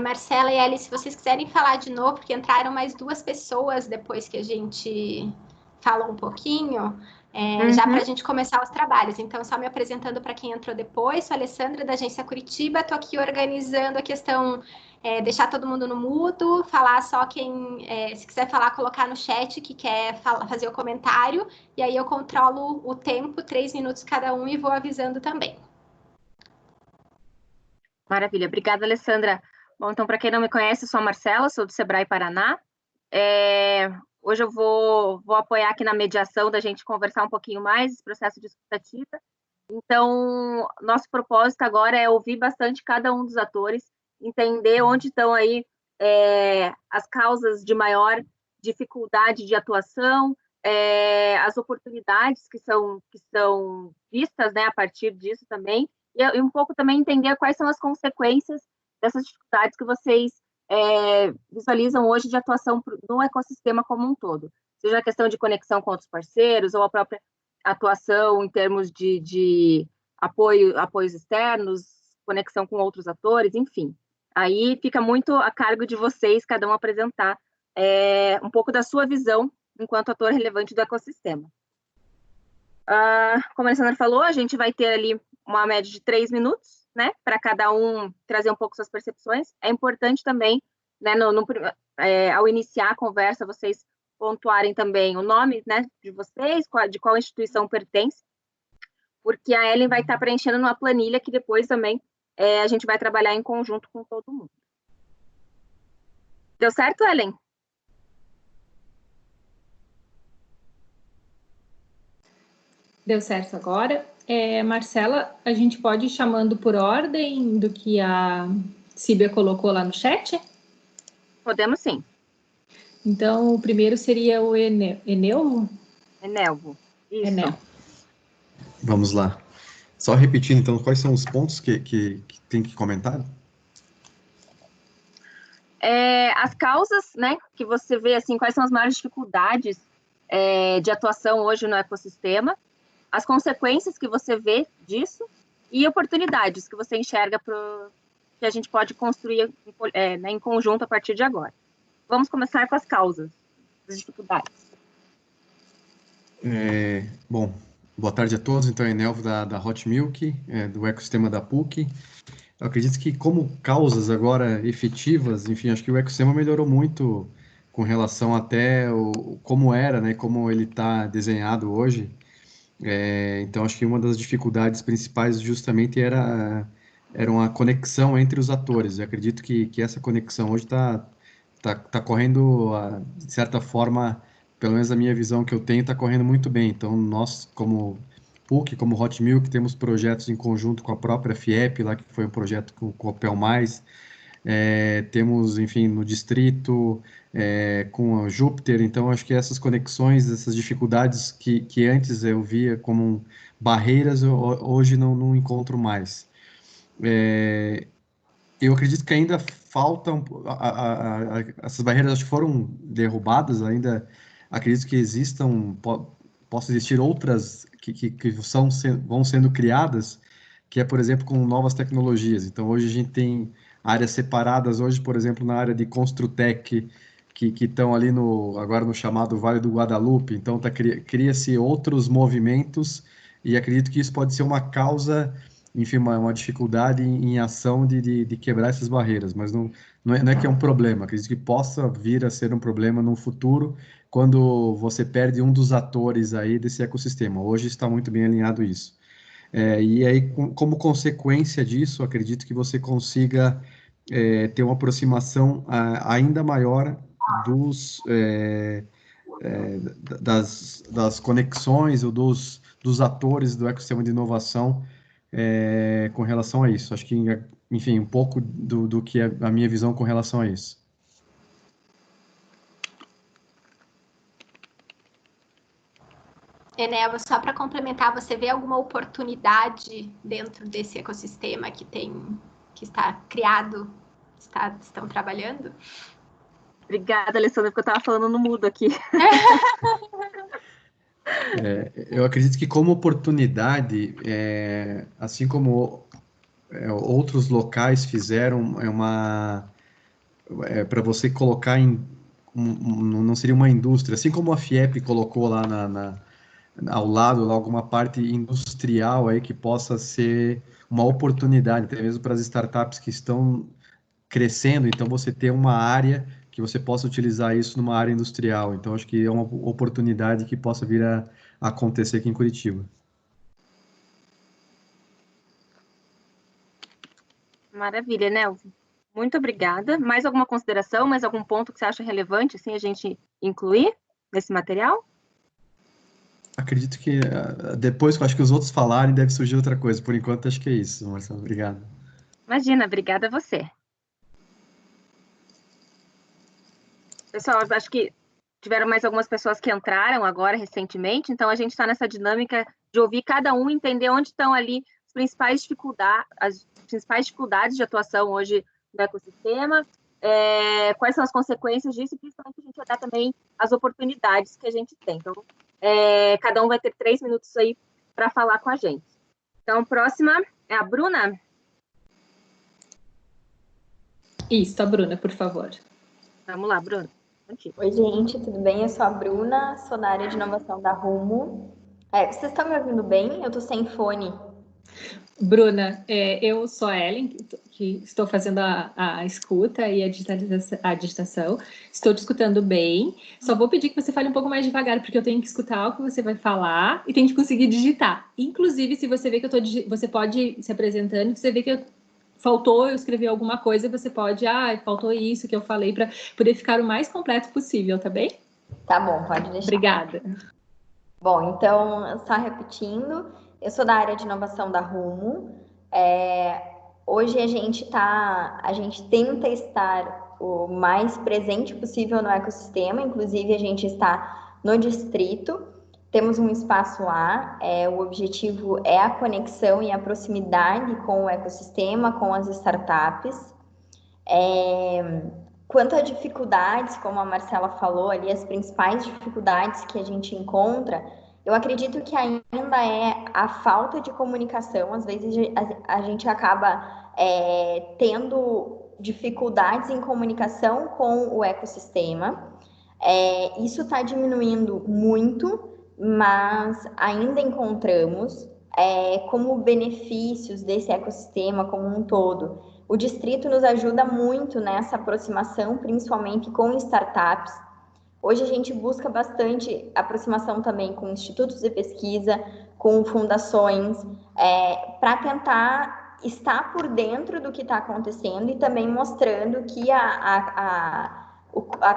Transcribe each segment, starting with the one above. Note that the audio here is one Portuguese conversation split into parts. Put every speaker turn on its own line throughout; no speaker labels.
Marcela e Eli, se vocês quiserem falar de novo, porque entraram mais 2 pessoas depois que a gente falou um pouquinho, já para a gente começar os trabalhos. Então, só me apresentando para quem entrou depois, sou a Alessandra, da Agência Curitiba, estou aqui organizando a questão, deixar todo mundo no mudo, falar só quem, se quiser falar, colocar no chat que quer fazer o comentário, e aí eu controlo o tempo, 3 minutos cada um, e vou avisando também.
Maravilha, obrigada, Alessandra. Bom, então, para quem não me conhece, eu sou a Marcela, sou do Sebrae Paraná. Hoje eu vou apoiar aqui na mediação da gente conversar um pouquinho mais esse processo de escutativa. Então, nosso propósito agora é ouvir bastante cada um dos atores, entender onde estão aí as causas de maior dificuldade de atuação, as oportunidades que são vistas, né, a partir disso também, e um pouco também entender quais são as consequências dessas dificuldades que vocês visualizam hoje de atuação no ecossistema como um todo, seja a questão de conexão com outros parceiros ou a própria atuação em termos de apoios externos, conexão com outros atores, enfim. Aí fica muito a cargo de vocês, cada um apresentar um pouco da sua visão enquanto ator relevante do ecossistema. Como a Alessandra falou, a gente vai ter ali uma média de 3 minutos, né, para cada um trazer um pouco suas percepções. É importante também, né, ao iniciar a conversa, vocês pontuarem também o nome, né, de vocês, de qual instituição pertence, porque a Ellen vai estar preenchendo numa planilha que depois também a gente vai trabalhar em conjunto com todo mundo. Deu certo, Ellen?
Deu certo agora. Marcela, a gente pode ir chamando por ordem do que a Síbia colocou lá no chat?
Podemos sim.
Então, o primeiro seria o Enelvo?
Enelvo, isso.
Enelvo.
Vamos lá. Só repetindo, então, quais são os pontos que tem que comentar?
As causas, né, que você vê, assim, quais são as maiores dificuldades de atuação hoje no ecossistema, as consequências que você vê disso e oportunidades que você enxerga que a gente pode construir né, em conjunto a partir de agora. Vamos começar com as causas, as dificuldades.
Bom, boa tarde a todos. Então, é Enelvo da Hot Milk, do ecossistema da PUC. Eu acredito que como causas agora efetivas, enfim, acho que o ecossistema melhorou muito com relação até como era, né, como ele está desenhado hoje. Então, acho que uma das dificuldades principais justamente era uma conexão entre os atores. Eu acredito que essa conexão hoje tá correndo, de certa forma, pelo menos a minha visão que eu tenho, está correndo muito bem. Então, nós, como PUC, como Hot Milk, temos projetos em conjunto com a própria FIEP, lá que foi um projeto com o Opel Mais. Temos, enfim, no distrito, com a Júpiter. Então, acho que essas conexões, essas dificuldades que antes eu via como barreiras, hoje não encontro mais. Eu acredito que ainda faltam, essas barreiras acho que foram derrubadas, ainda acredito que existam, possam existir outras que vão sendo criadas, que é, por exemplo, com novas tecnologias. Então, hoje a gente tem áreas separadas, hoje, por exemplo, na área de Construtec, que estão ali agora no chamado Vale do Guadalupe. Então, cria-se outros movimentos, e acredito que isso pode ser uma causa, enfim, uma dificuldade em ação de quebrar essas barreiras, mas não é que é um problema, acredito que possa vir a ser um problema no futuro, quando você perde um dos atores aí desse ecossistema. Hoje está muito bem alinhado isso. E aí, como consequência disso, acredito que você consiga ter uma aproximação ainda maior das conexões ou dos atores do ecossistema de inovação com relação a isso. Acho que, enfim, um pouco do que é a minha visão com relação a isso.
Enelvo, só para complementar, você vê alguma oportunidade dentro desse ecossistema que está criado, estão trabalhando?
Obrigada, Alessandra, porque eu estava falando no mudo aqui.
Eu acredito que como oportunidade, assim como outros locais fizeram para você colocar não seria uma indústria, assim como a FIEP colocou lá ao lado, alguma parte industrial aí que possa ser uma oportunidade, até mesmo para as startups que estão crescendo, então você ter uma área que você possa utilizar isso numa área industrial. Então, acho que é uma oportunidade que possa vir a acontecer aqui em Curitiba.
Maravilha, Nelson. Muito obrigada. Mais alguma consideração, mais algum ponto que você acha relevante, assim, a gente incluir nesse material?
Acredito que depois que eu acho que os outros falarem, deve surgir outra coisa. Por enquanto, acho que é isso, Marcelo. Obrigado.
Imagina, obrigada a você. Pessoal, eu acho que tiveram mais algumas pessoas que entraram agora recentemente, então a gente está nessa dinâmica de ouvir cada um, entender onde estão ali as principais dificuldades de atuação hoje no ecossistema, quais são as consequências disso, e principalmente a gente olhar também as oportunidades que a gente tem. Então, cada um vai ter 3 minutos aí para falar com a gente. Então, próxima é a Bruna.
Isso, a Bruna, por favor.
Vamos lá, Bruna.
Oi, gente, tudo bem? Eu sou a Bruna, sou da área de inovação da Rumo. Vocês estão me ouvindo bem? Eu tô sem fone.
Bruna, eu sou a Ellen, que estou fazendo a escuta e a digitação. Estou te escutando bem. Só vou pedir que você fale um pouco mais devagar, porque eu tenho que escutar o que você vai falar e tenho que conseguir digitar. Inclusive, se você vê que você pode se apresentando, você vê que faltou eu escrever alguma coisa, você pode, faltou isso que eu falei, para poder ficar o mais completo possível, tá bem?
Tá bom, pode deixar.
Obrigada.
Bom, então, só repetindo, eu sou da área de inovação da Rumo. Hoje a gente tenta estar o mais presente possível no ecossistema, inclusive a gente está no distrito, temos um espaço lá, o objetivo é a conexão e a proximidade com o ecossistema, com as startups. Quanto a dificuldades, como a Marcela falou ali, as principais dificuldades que a gente encontra, eu acredito que ainda é a falta de comunicação. Às vezes a gente acaba tendo dificuldades em comunicação com o ecossistema. Isso está diminuindo muito, mas ainda encontramos como benefícios desse ecossistema como um todo. O distrito nos ajuda muito nessa aproximação, principalmente com startups. Hoje a gente busca bastante aproximação também com institutos de pesquisa, com fundações, para tentar estar por dentro do que está acontecendo e também mostrando que a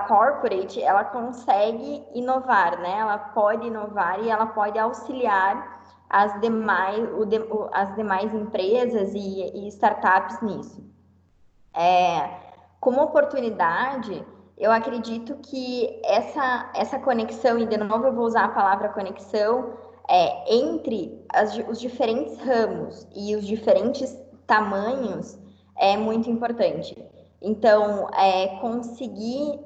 corporate, ela consegue inovar, né? Ela pode inovar e ela pode auxiliar as demais empresas e startups nisso. Como oportunidade, eu acredito que essa conexão, e de novo eu vou usar a palavra conexão, entre os diferentes ramos e os diferentes tamanhos é muito importante. Então, conseguir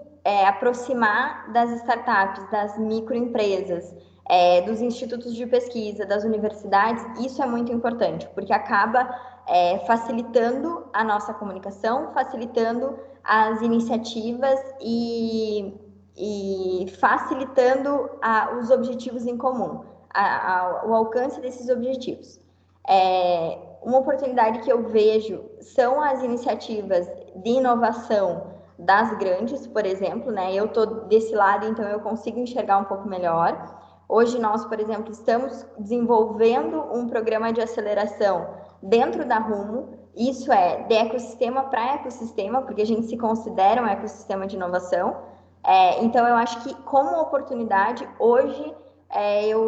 aproximar das startups, das microempresas, dos institutos de pesquisa, das universidades, isso é muito importante, porque acaba facilitando a nossa comunicação, facilitando as iniciativas e facilitando os objetivos em comum, o alcance desses objetivos. Uma oportunidade que eu vejo são as iniciativas de inovação das grandes, por exemplo, né? Eu estou desse lado, então eu consigo enxergar um pouco melhor. Hoje nós, por exemplo, estamos desenvolvendo um programa de aceleração dentro da Rumo, isso é de ecossistema para ecossistema, porque a gente se considera um ecossistema de inovação. Então eu acho que como oportunidade, hoje,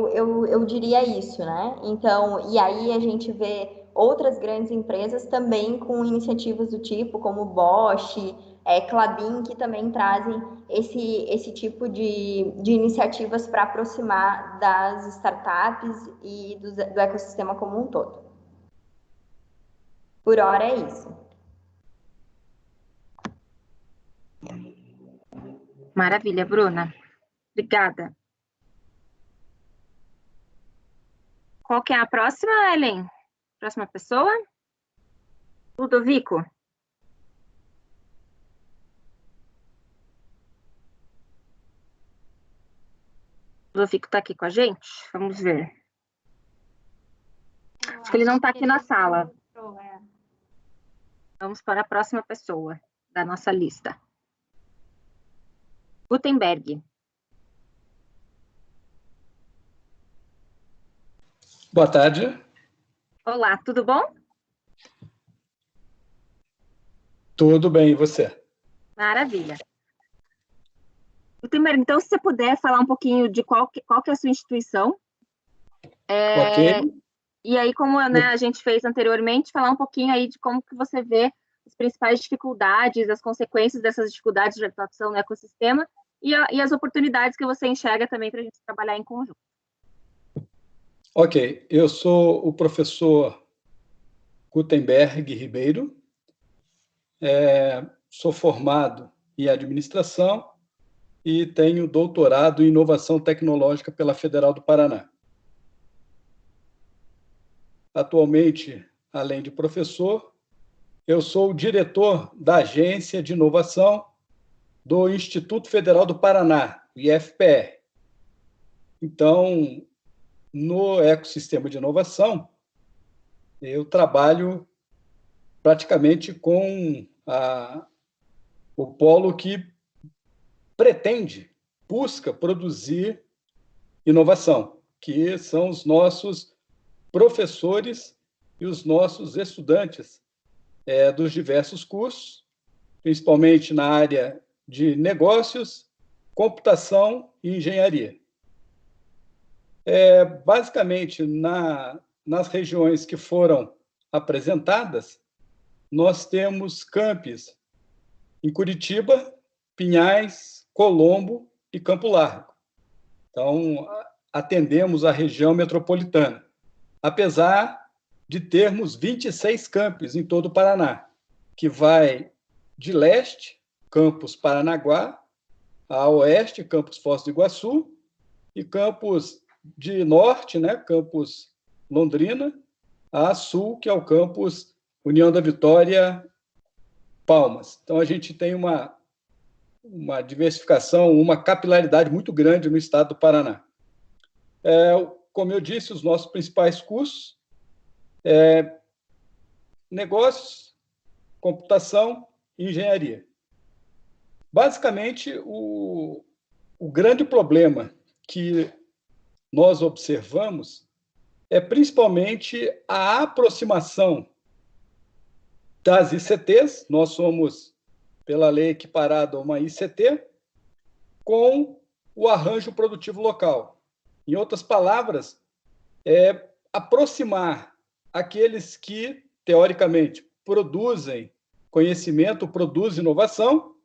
eu diria isso, né? Então, e aí a gente vê outras grandes empresas também com iniciativas do tipo, como Bosch, Klabin, que também trazem esse tipo de iniciativas para aproximar das startups e do ecossistema como um todo. Por hora é isso.
Maravilha, Bruna. Obrigada. Qual que é a próxima, Ellen? Próxima pessoa? Ludovico? Ludovico está aqui com a gente? Vamos ver. Acho que ele não está aqui na sala. Vamos para a próxima pessoa da nossa lista. Gutenberg.
Boa tarde.
Olá, tudo bom?
Tudo bem, e você?
Maravilha. Gutenberg, então, se você puder falar um pouquinho de qual que é a sua instituição.
Ok.
E aí, como, né, a gente fez anteriormente, falar um pouquinho aí de como que você vê as principais dificuldades, as consequências dessas dificuldades de atuação no ecossistema e as oportunidades que você enxerga também para a gente trabalhar em conjunto.
Ok, eu sou o professor Gutenberg Ribeiro, sou formado em administração e tenho doutorado em inovação tecnológica pela Federal do Paraná. Atualmente, além de professor, eu sou o diretor da Agência de Inovação do Instituto Federal do Paraná, IFPR. Então, no ecossistema de inovação, eu trabalho praticamente com o polo que busca produzir inovação, que são os nossos professores e os nossos estudantes dos diversos cursos, principalmente na área de negócios, computação e engenharia. Basicamente, nas regiões que foram apresentadas, nós temos campos em Curitiba, Pinhais, Colombo e Campo Largo. Então, atendemos a região metropolitana, apesar de termos 26 campos em todo o Paraná, que vai de leste, campus Paranaguá, a oeste, campus Foz do Iguaçu, e campus de norte, né, campus Londrina, a sul, que é o campus União da Vitória, Palmas. Então, a gente tem uma diversificação, uma capilaridade muito grande no estado do Paraná. Como eu disse, os nossos principais cursos, negócios, computação e engenharia. Basicamente, o grande problema que nós observamos é principalmente a aproximação das ICTs, nós somos, pela lei, equiparado a uma ICT, com o arranjo produtivo local. Em outras palavras, aproximar aqueles que, teoricamente, produzem conhecimento, produzem inovação,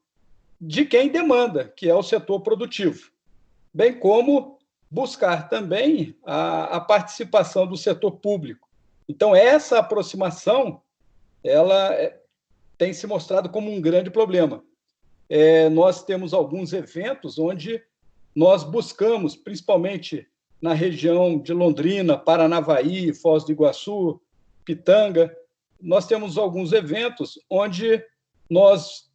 de quem demanda, que é o setor produtivo, bem como buscar também a participação do setor público. Então, essa aproximação, ela tem se mostrado como um grande problema. Nós temos alguns eventos onde nós buscamos, principalmente na região de Londrina, Paranavaí, Foz do Iguaçu, Pitanga, nós temos alguns eventos onde nós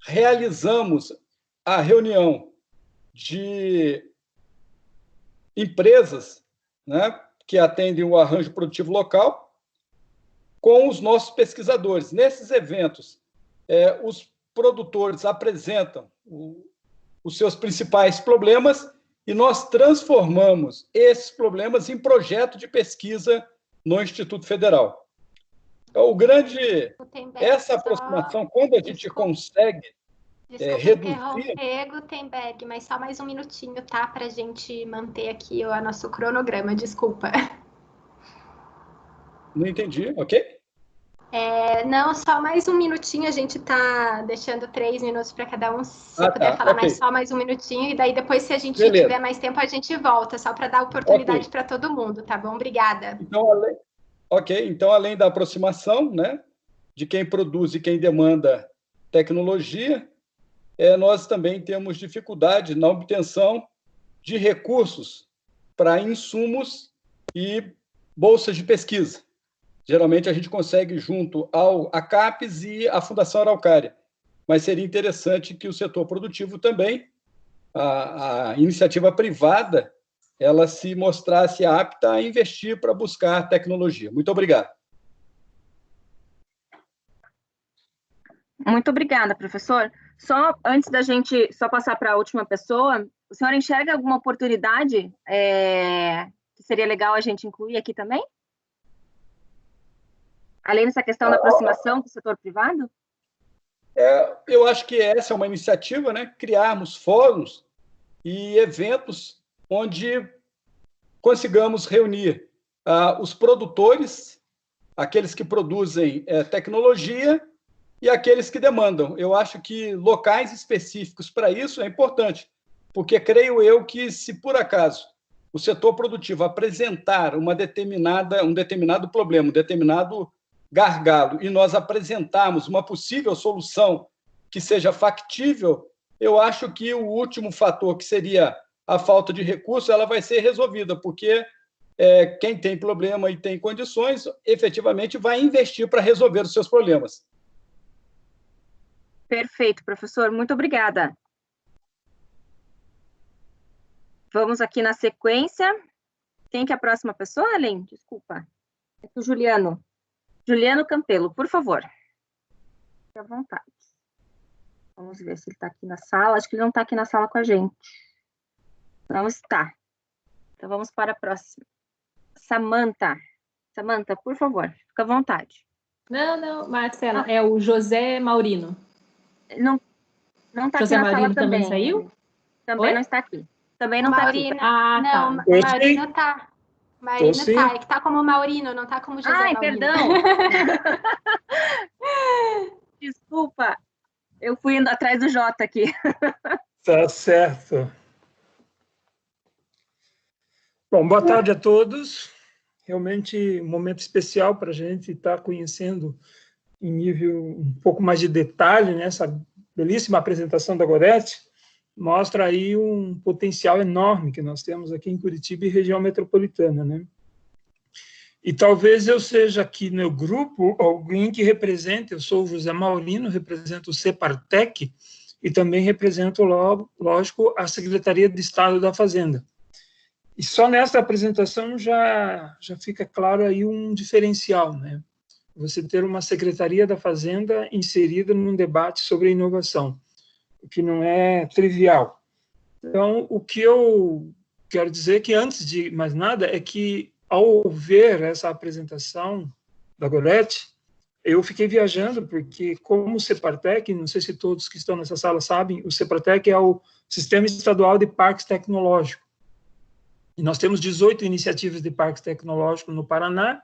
realizamos a reunião de empresas, né, que atendem o arranjo produtivo local com os nossos pesquisadores. Nesses eventos, os produtores apresentam os seus principais problemas e nós transformamos esses problemas em projeto de pesquisa no Instituto Federal. Essa aproximação, quando a gente consegue reduzir...
Gutenberg, mas só mais um minutinho, tá? Para a gente manter aqui o nosso cronograma, desculpa.
Não entendi, ok?
Não, só mais um minutinho, a gente tá deixando 3 minutos para cada um, se puder falar mais só mais um minutinho, e daí depois, se a gente tiver mais tempo, a gente volta, só para dar oportunidade para todo mundo, tá bom? Obrigada.
Então, além da aproximação, né, de quem produz e quem demanda tecnologia, nós também temos dificuldade na obtenção de recursos para insumos e bolsas de pesquisa. Geralmente a gente consegue junto à CAPES e à Fundação Araucária, mas seria interessante que o setor produtivo também, a iniciativa privada, ela se mostrasse apta a investir para buscar tecnologia. Muito obrigado.
Muito obrigada, professor. Só antes da gente passar para a última pessoa, o senhor enxerga alguma oportunidade que seria legal a gente incluir aqui também? Além dessa questão da aproximação do setor privado?
Eu acho que essa é uma iniciativa, né? Criarmos fóruns e eventos onde consigamos reunir os produtores, aqueles que produzem tecnologia e aqueles que demandam. Eu acho que locais específicos para isso é importante, porque creio eu que, se por acaso o setor produtivo apresentar um determinado problema, um determinado gargalo, e nós apresentarmos uma possível solução que seja factível, eu acho que o último fator, que seria a falta de recurso, ela vai ser resolvida, porque quem tem problema e tem condições, efetivamente vai investir para resolver os seus problemas.
Perfeito, professor. Muito obrigada. Vamos aqui na sequência. Quem que é a próxima pessoa, Ellen? Desculpa. É o Juliano. Juliano Campelo, por favor. Fique à vontade. Vamos ver se ele está aqui na sala. Acho que ele não está aqui na sala com a gente. Não está. Então, vamos para a próxima. Samantha. Samantha, por favor, fica à vontade.
Não, Marcela, é o José Maurino.
Não está aqui na
Maurino
sala também.
Saiu?
Também não está aqui. Também não está aqui.
Não,
tá.
Maurino tá. Maurino tá. É que tá como Maurino, não tá como José Maurino.
Perdão. Desculpa. Eu fui indo atrás do Jota aqui.
Tá certo. Bom, boa tarde a todos. Realmente um momento especial para a gente estar conhecendo em nível um pouco mais de detalhe, né? Essa belíssima apresentação da Gorete mostra aí um potencial enorme que nós temos aqui em Curitiba e região metropolitana, né? E talvez eu seja aqui no grupo alguém que represente, eu sou o José Maurino, represento o Separtec e também represento, lógico, a Secretaria de Estado da Fazenda. E só nessa apresentação já fica claro aí um diferencial, né? Você ter uma Secretaria da Fazenda inserida num debate sobre inovação, o que não é trivial. Então, o que eu quero dizer que, antes de mais nada, é que, ao ver essa apresentação da Gorete, eu fiquei viajando, porque, como o Separtec, não sei se todos que estão nessa sala sabem, o Separtec é o Sistema Estadual de Parques Tecnológicos. E nós temos 18 iniciativas de parques tecnológicos no Paraná,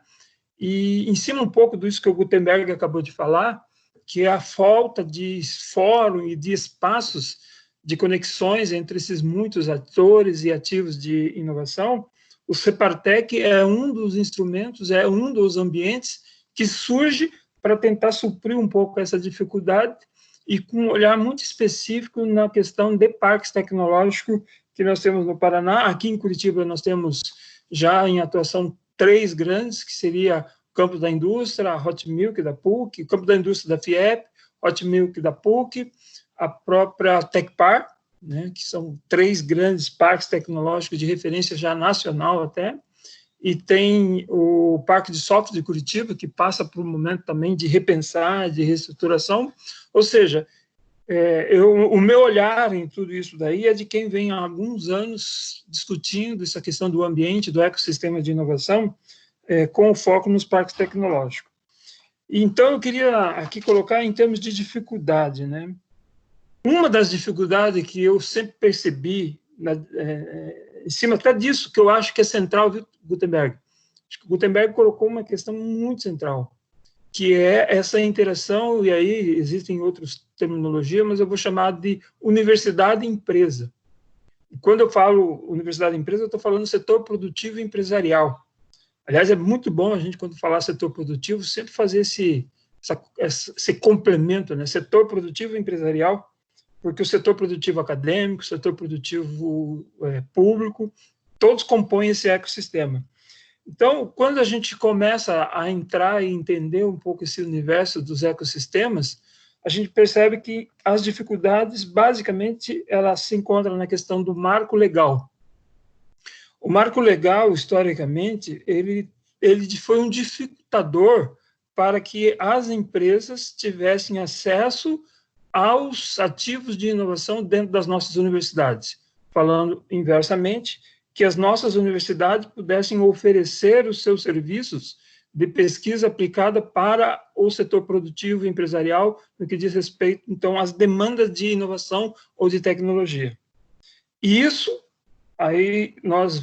e em cima um pouco disso que o Gutenberg acabou de falar, que é a falta de fórum e de espaços de conexões entre esses muitos atores e ativos de inovação, o Separtec é um dos instrumentos, é um dos ambientes que surge para tentar suprir um pouco essa dificuldade e com um olhar muito específico na questão de parques tecnológicos que nós temos no Paraná. Aqui em Curitiba nós temos já em atuação 3 grandes, que seria o Campo da Indústria, a Hot Milk da PUC, o Campo da Indústria da FIEP, Hot Milk da PUC, a própria Tecpar, né, que são 3 grandes parques tecnológicos de referência já nacional até, e tem o Parque de Software de Curitiba, que passa por um momento também de repensar, de reestruturação, ou seja, o meu olhar em tudo isso daí é de quem vem há alguns anos discutindo essa questão do ambiente, do ecossistema de inovação, com foco nos parques tecnológicos. Então, eu queria aqui colocar em termos de dificuldade, né? Uma das dificuldades que eu sempre percebi, em cima até disso, que eu acho que é central, viu, Gutenberg? Acho que o Gutenberg colocou uma questão muito central, que é essa interação, e aí existem outras terminologias, mas eu vou chamar de universidade-empresa. Quando eu falo universidade-empresa, eu estou falando setor produtivo e empresarial. Aliás, é muito bom a gente, quando falar setor produtivo, sempre fazer esse complemento, né? Setor produtivo e empresarial, porque o setor produtivo acadêmico, o setor produtivo público, todos compõem esse ecossistema. Então, quando a gente começa a entrar e entender um pouco esse universo dos ecossistemas, a gente percebe que as dificuldades, basicamente, elas se encontram na questão do marco legal. O marco legal, historicamente, ele foi um dificultador para que as empresas tivessem acesso aos ativos de inovação dentro das nossas universidades. Falando inversamente, que as nossas universidades pudessem oferecer os seus serviços de pesquisa aplicada para o setor produtivo e empresarial, no que diz respeito, então, às demandas de inovação ou de tecnologia. E isso, aí nós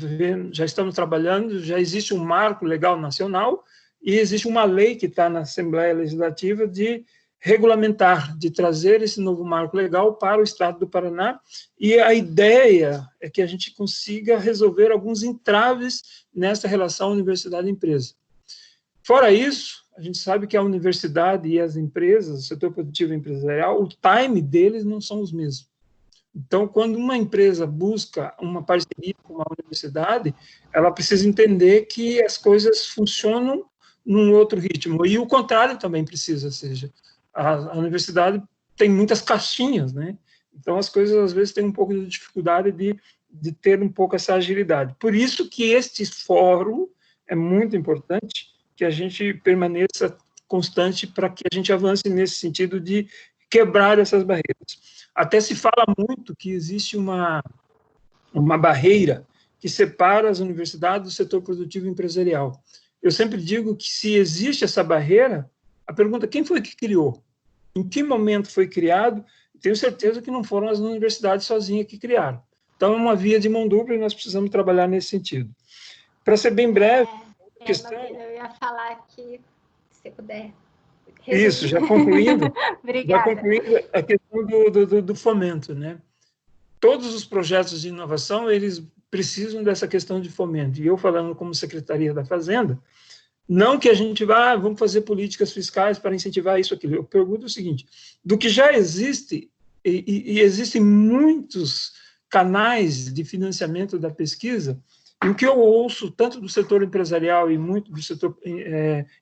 já estamos trabalhando, já existe um marco legal nacional e existe uma lei que está na Assembleia Legislativa de regulamentar, de trazer esse novo marco legal para o Estado do Paraná, e a ideia é que a gente consiga resolver alguns entraves nessa relação universidade-empresa. Fora isso, a gente sabe que a universidade e as empresas, o setor produtivo e empresarial, o time deles não são os mesmos. Então, quando uma empresa busca uma parceria com uma universidade, ela precisa entender que as coisas funcionam num outro ritmo, e o contrário também precisa, ou seja, a universidade tem muitas caixinhas, né? Então, as coisas, às vezes, têm um pouco de dificuldade de ter um pouco essa agilidade. Por isso que este fórum é muito importante, que a gente permaneça constante para que a gente avance nesse sentido de quebrar essas barreiras. Até se fala muito que existe uma barreira que separa as universidades do setor produtivo e empresarial. Eu sempre digo que, se existe essa barreira, a pergunta: quem foi que criou? Em que momento foi criado? Tenho certeza que não foram as universidades sozinhas que criaram. Então, é uma via de mão dupla e nós precisamos trabalhar nesse sentido. Para ser bem breve, questão...
Eu ia falar aqui, se você puder.
Isso, já concluindo.
Obrigada.
Já concluindo a questão do fomento, né? Todos os projetos de inovação, eles precisam dessa questão de fomento. E eu, falando como Secretaria da Fazenda, não que a gente vá, vamos fazer políticas fiscais para incentivar isso, aquilo. Eu pergunto o seguinte: do que já existe, e existem muitos canais de financiamento da pesquisa, e o que eu ouço tanto do setor empresarial e muito do setor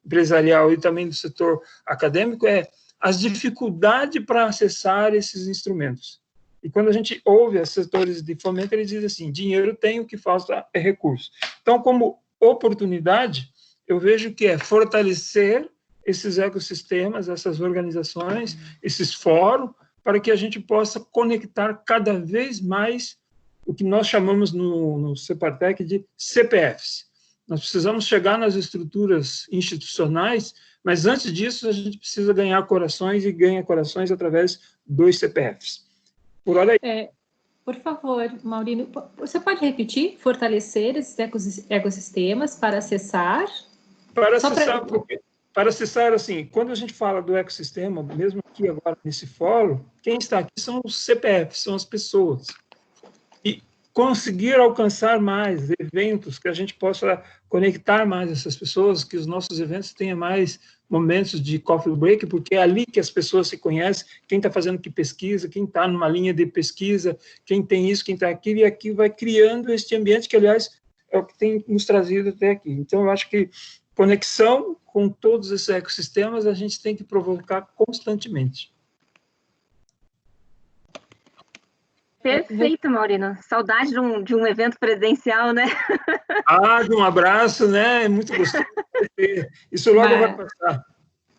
empresarial e também do setor acadêmico é as dificuldades para acessar esses instrumentos. E quando a gente ouve os setores de fomento, eles dizem assim: dinheiro tem, o que falta é recurso. Então, como oportunidade, eu vejo que é fortalecer esses ecossistemas, essas organizações, esses fóruns, para que a gente possa conectar cada vez mais o que nós chamamos no CEPARTEC de CPFs. Nós precisamos chegar nas estruturas institucionais, mas antes disso a gente precisa ganhar corações, e ganha corações através dos CPFs. Por hora aí.
Por favor, Maurino, você pode repetir? Fortalecer esses ecossistemas para acessar...
Para acessar, assim, quando a gente fala do ecossistema, mesmo aqui agora nesse fórum, quem está aqui são os CPFs, são as pessoas. E conseguir alcançar mais eventos, que a gente possa conectar mais essas pessoas, que os nossos eventos tenham mais momentos de coffee break, porque é ali que as pessoas se conhecem, quem está fazendo que pesquisa, quem está numa linha de pesquisa, quem tem isso, quem está aquilo, e aqui vai criando este ambiente que, aliás, é o que tem nos trazido até aqui. Então, eu acho que conexão com todos esses ecossistemas a gente tem que provocar constantemente.
Perfeito, Maurino. Saudade de um evento presencial, né?
De um abraço, né? É muito gostoso. Isso logo vai passar.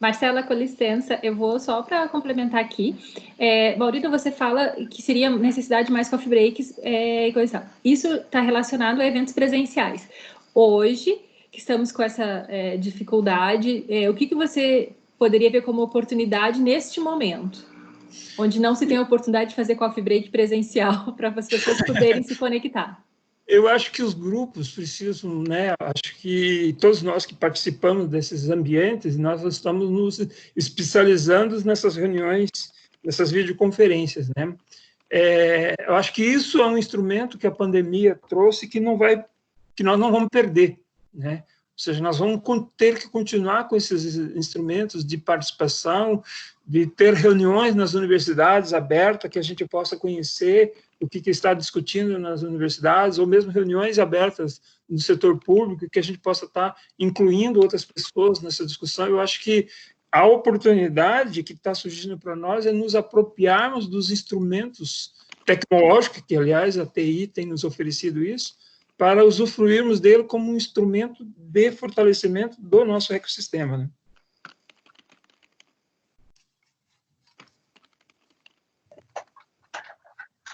Marcela, com licença, eu vou só para complementar aqui. Maurino, você fala que seria necessidade de mais coffee breaks e coisa tal. Isso está relacionado a eventos presenciais. Hoje, que estamos com essa dificuldade, o que você poderia ver como oportunidade neste momento, onde não se tem a oportunidade de fazer coffee break presencial para as pessoas poderem se conectar?
Eu acho que os grupos precisam, né? Acho que todos nós que participamos desses ambientes, nós estamos nos especializando nessas reuniões, nessas videoconferências, né? Eu acho que isso é um instrumento que a pandemia trouxe que nós não vamos perder, né? Ou seja, nós vamos ter que continuar com esses instrumentos de participação, de ter reuniões nas universidades abertas, que a gente possa conhecer o que está discutindo nas universidades, ou mesmo reuniões abertas no setor público, que a gente possa estar incluindo outras pessoas nessa discussão. Eu acho que a oportunidade que está surgindo para nós é nos apropriarmos dos instrumentos tecnológicos, que, aliás, a TI tem nos oferecido isso, para usufruirmos dele como um instrumento de fortalecimento do nosso ecossistema, né?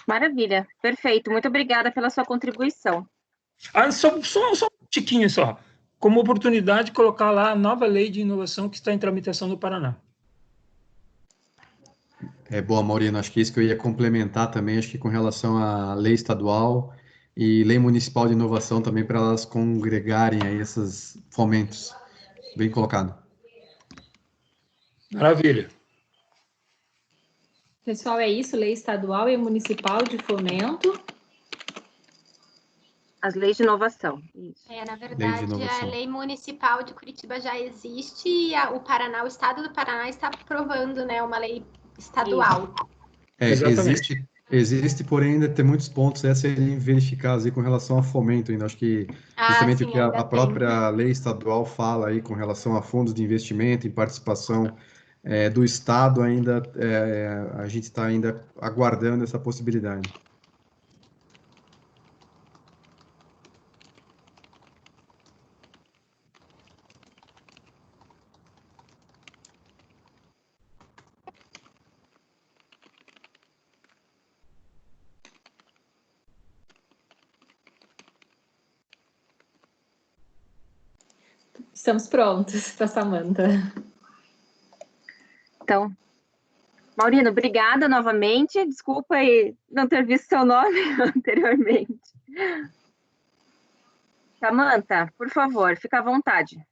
Maravilha, perfeito. Muito obrigada pela sua contribuição.
Só um tiquinho só. Como oportunidade, colocar lá a nova lei de inovação que está em tramitação no Paraná.
Boa, Maurino, acho que isso que eu ia complementar também, acho que com relação à lei estadual e lei municipal de inovação também, para elas congregarem aí esses fomentos. Bem colocado.
Maravilha.
Pessoal, é isso, lei estadual e municipal de fomento.
As leis de inovação. Isso.
Na verdade, a lei municipal de Curitiba já existe e o estado do Paraná está aprovando, né, uma lei estadual.
Existe, porém ainda tem muitos pontos a serem verificados aí com relação a fomento ainda. Acho que justamente o que a própria lei estadual fala aí com relação a fundos de investimento e participação do Estado ainda, a gente está ainda aguardando essa possibilidade.
Estamos prontos para a Samanta.
Então, Maurino, obrigada novamente. Desculpa aí não ter visto seu nome anteriormente. Samanta, por favor, fica à vontade.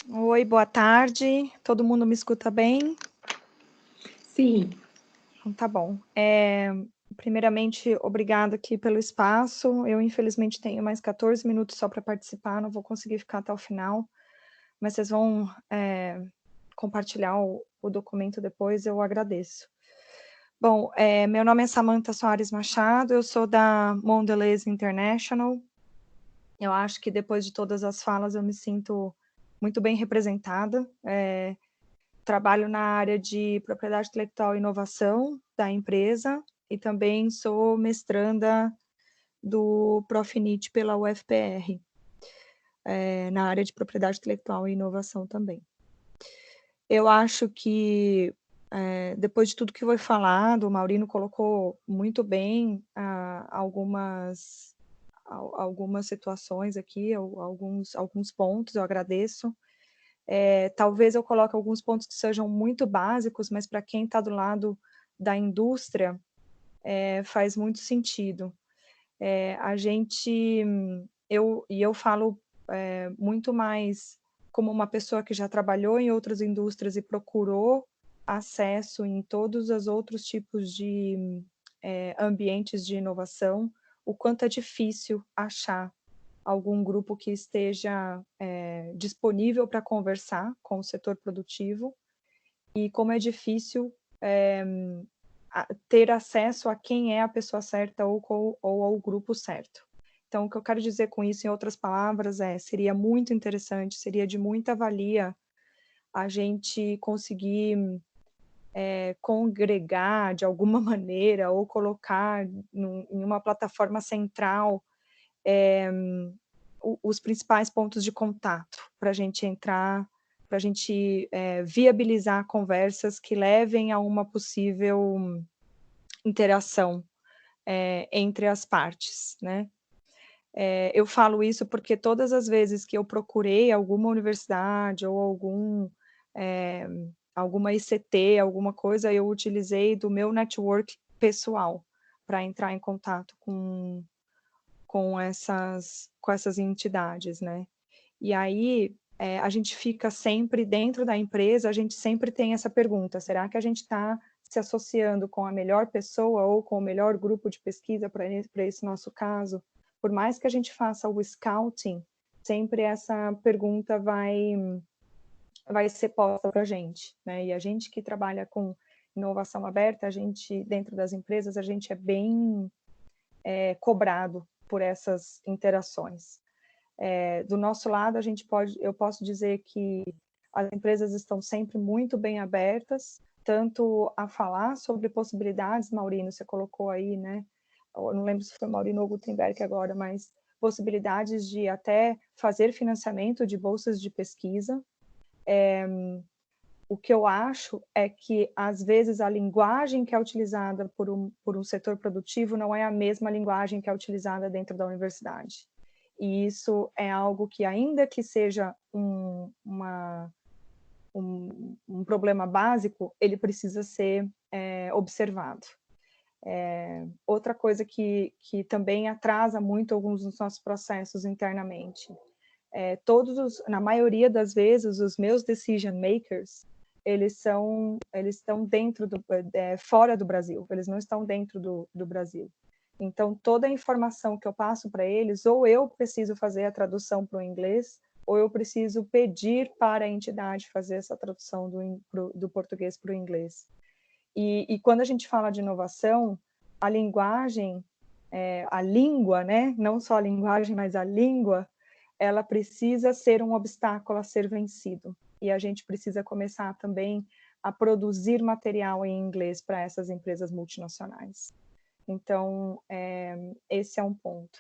Oi, boa tarde. Todo mundo me escuta bem?
Sim.
Então, tá bom. Primeiramente, obrigada aqui pelo espaço. Eu, infelizmente, tenho mais 14 minutos só para participar, não vou conseguir ficar até o final, mas vocês vão compartilhar o documento depois, eu agradeço. Bom, meu nome é Samanta Soares Machado, eu sou da Mondelez International. Eu acho que depois de todas as falas eu me sinto muito bem representada. Trabalho na área de propriedade intelectual e inovação da empresa e também sou mestranda do Profinit pela UFPR, na área de propriedade intelectual e inovação também. Eu acho que, depois de tudo que foi falado, o Maurino colocou muito bem algumas situações aqui, alguns pontos, eu agradeço. Talvez eu coloque alguns pontos que sejam muito básicos, mas para quem está do lado da indústria, faz muito sentido. Eu falo muito mais como uma pessoa que já trabalhou em outras indústrias e procurou acesso em todos os outros tipos de ambientes de inovação, o quanto é difícil achar algum grupo que esteja disponível para conversar com o setor produtivo e como é difícil ter acesso a quem é a pessoa certa ou ao grupo certo. Então, o que eu quero dizer com isso, em outras palavras, seria muito interessante, seria de muita valia a gente conseguir congregar de alguma maneira ou colocar em uma plataforma central os principais pontos de contato para a gente entrar, para a gente viabilizar conversas que levem a uma possível interação entre as partes, né? Eu falo isso porque todas as vezes que eu procurei alguma universidade ou alguma ICT, alguma coisa, eu utilizei do meu network pessoal para entrar em contato com essas entidades, né? E aí, a gente fica sempre dentro da empresa, a gente sempre tem essa pergunta, será que a gente está se associando com a melhor pessoa ou com o melhor grupo de pesquisa para esse nosso caso? Por mais que a gente faça o scouting, sempre essa pergunta vai ser posta para a gente, né? E a gente que trabalha com inovação aberta, a gente, dentro das empresas, a gente é bem cobrado por essas interações. Do nosso lado, eu posso dizer que as empresas estão sempre muito bem abertas, tanto a falar sobre possibilidades, Maurino, você colocou aí, né? Eu não lembro se foi Maurino ou Gutenberg agora, mas possibilidades de até fazer financiamento de bolsas de pesquisa. O que eu acho é que, às vezes, a linguagem que é utilizada por um setor produtivo não é a mesma linguagem que é utilizada dentro da universidade. E isso é algo que, ainda que seja um problema básico, ele precisa ser observado. Outra coisa que também atrasa muito alguns dos nossos processos internamente. Na maioria das vezes, os meus decision makers, eles estão fora do Brasil, eles não estão dentro do Brasil. Então, toda a informação que eu passo para eles, ou eu preciso fazer a tradução para o inglês, ou eu preciso pedir para a entidade fazer essa tradução do português para o inglês. E quando a gente fala de inovação, a linguagem, a língua, né? Não só a linguagem, mas a língua, ela precisa ser um obstáculo a ser vencido. E a gente precisa começar também a produzir material em inglês para essas empresas multinacionais. Então, esse é um ponto.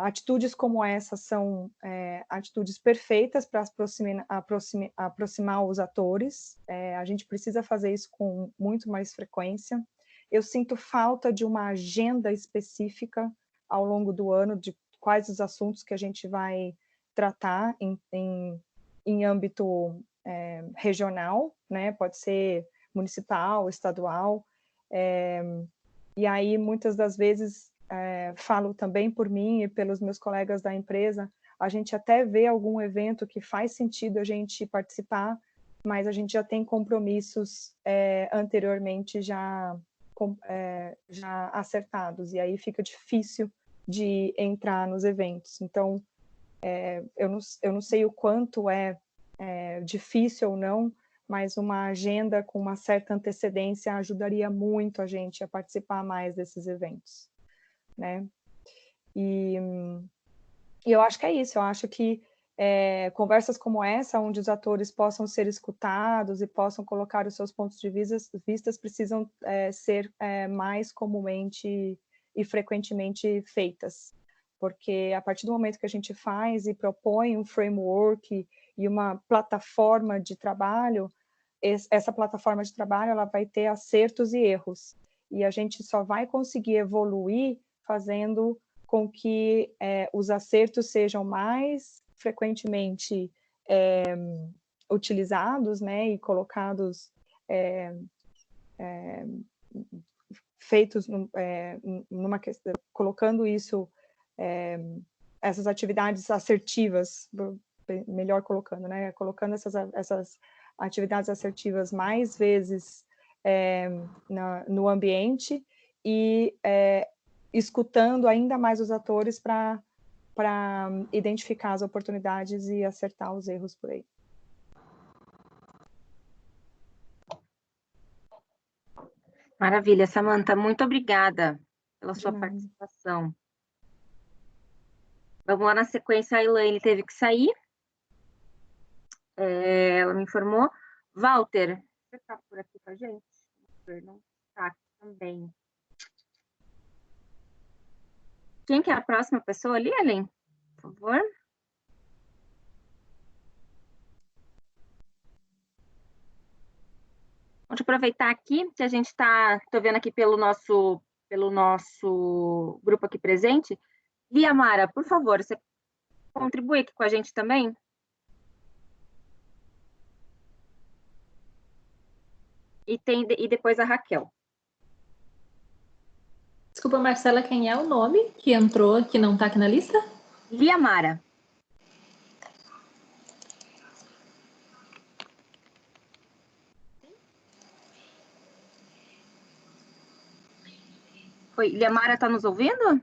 Atitudes como essa são atitudes perfeitas para aproximar os atores. A gente precisa fazer isso com muito mais frequência. Eu sinto falta de uma agenda específica ao longo do ano de quais os assuntos que a gente vai tratar em âmbito regional, né? Pode ser municipal, estadual. E aí, muitas das vezes, falo também por mim e pelos meus colegas da empresa, a gente até vê algum evento que faz sentido a gente participar, mas a gente já tem compromissos anteriormente já acertados, e aí fica difícil de entrar nos eventos. Então, eu não sei o quanto é difícil ou não, mas uma agenda com uma certa antecedência ajudaria muito a gente a participar mais desses eventos, né? E eu acho que é isso, eu acho que conversas como essa, onde os atores possam ser escutados e possam colocar os seus pontos de vista, precisam ser mais comumente e frequentemente feitas, porque a partir do momento que a gente faz e propõe um framework e uma plataforma de trabalho, essa plataforma de trabalho ela vai ter acertos e erros, e a gente só vai conseguir evoluir fazendo com que os acertos sejam mais frequentemente utilizados, né, e colocados, feitos numa questão, colocando isso, essas atividades assertivas, melhor colocando, né, colocando essas atividades assertivas mais vezes no ambiente e escutando ainda mais os atores para identificar as oportunidades e acertar os erros por aí.
Maravilha, Samantha, muito obrigada pela sua participação. Vamos lá na sequência, a Elaine teve que sair. Ela me informou. Walter, você está por aqui com a gente? Não está aqui também. Quem que é a próxima pessoa ali, Elaine? Por favor. Vamos aproveitar aqui que a gente estou vendo aqui pelo nosso grupo aqui presente. Via Mara, por favor, você contribui aqui com a gente também? E depois a Raquel.
Desculpa, Marcela, quem é o nome que entrou, que não está aqui na lista?
Via Mara. Oi, Liamara, está nos ouvindo?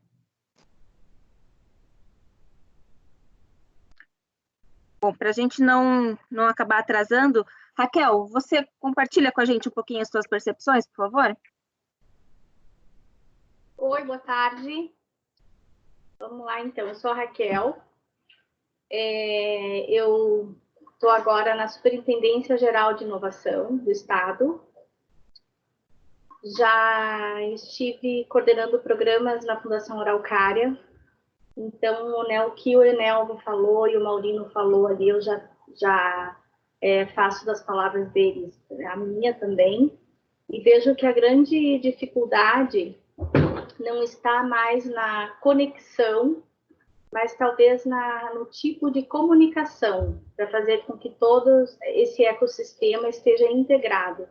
Bom, para a gente não acabar atrasando, Raquel, você compartilha com a gente um pouquinho as suas percepções, por favor?
Oi, boa tarde. Vamos lá, então. Eu sou a Raquel. Eu estou agora na Superintendência Geral de Inovação do Estado. Já estive coordenando programas na Fundação Araucária. Então, né, o que o Enelvo falou e o Maurino falou ali, eu já faço das palavras deles a minha também. E vejo que a grande dificuldade não está mais na conexão, mas talvez no tipo de comunicação, para fazer com que todo esse ecossistema esteja integrado.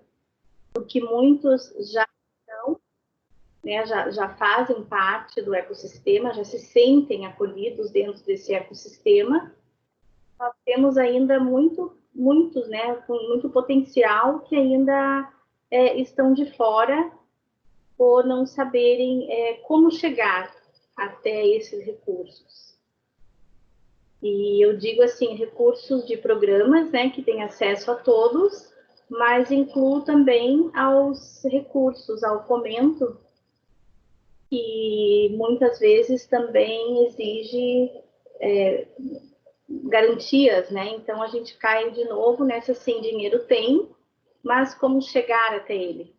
Porque muitos já estão, né, já fazem parte do ecossistema, já se sentem acolhidos dentro desse ecossistema. Nós temos ainda muitos, né, com muito potencial que ainda estão de fora por não saberem como chegar até esses recursos. E eu digo assim, recursos de programas, né, que têm acesso a todos, mas incluo também aos recursos, ao fomento, que muitas vezes também exige garantias, né? Então a gente cai de novo nessa, assim, dinheiro tem, mas como chegar até ele?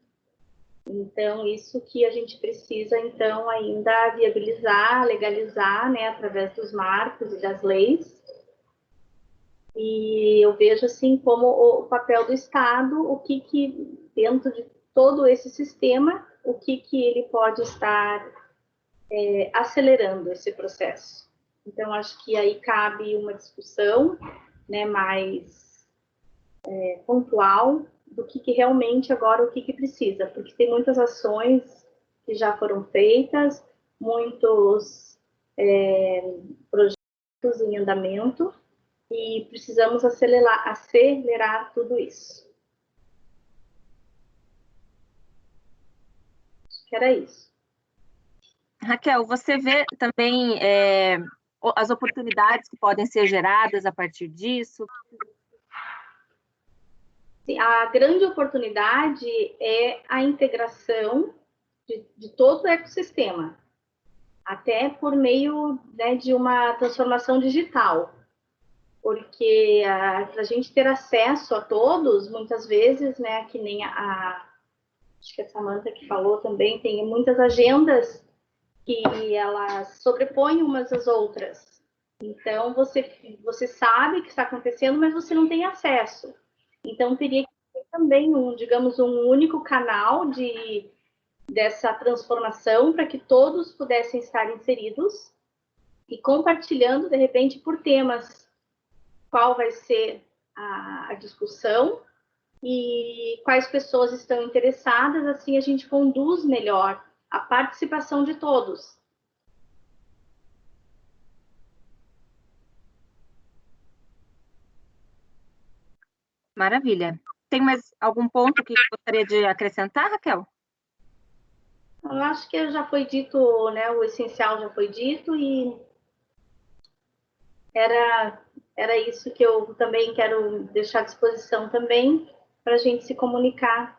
Então, isso que a gente precisa, então, ainda viabilizar, legalizar, né, através dos marcos e das leis. E eu vejo, assim, como o papel do Estado, o que dentro de todo esse sistema, o que ele pode estar acelerando esse processo. Então, acho que aí cabe uma discussão, né, mais pontual, do que realmente agora, o que precisa, porque tem muitas ações que já foram feitas, muitos projetos em andamento, e precisamos acelerar tudo isso. Acho que era isso.
Raquel, você vê também as oportunidades que podem ser geradas a partir disso?
A grande oportunidade é a integração de todo o ecossistema, até por meio, né, de uma transformação digital, porque para a gente ter acesso a todos, muitas vezes, né, que nem acho que a Samantha que falou também, tem muitas agendas que elas sobrepõem umas às outras. Então, você sabe o que está acontecendo, mas você não tem acesso. Então, teria que ter também digamos, um único canal dessa transformação para que todos pudessem estar inseridos e compartilhando, de repente, por temas, qual vai ser a discussão e quais pessoas estão interessadas, assim a gente conduz melhor a participação de todos.
Maravilha. Tem mais algum ponto que gostaria de acrescentar, Raquel?
Eu acho que já foi dito, né, o essencial já foi dito, e era isso que eu também quero deixar à disposição também, para a gente se comunicar,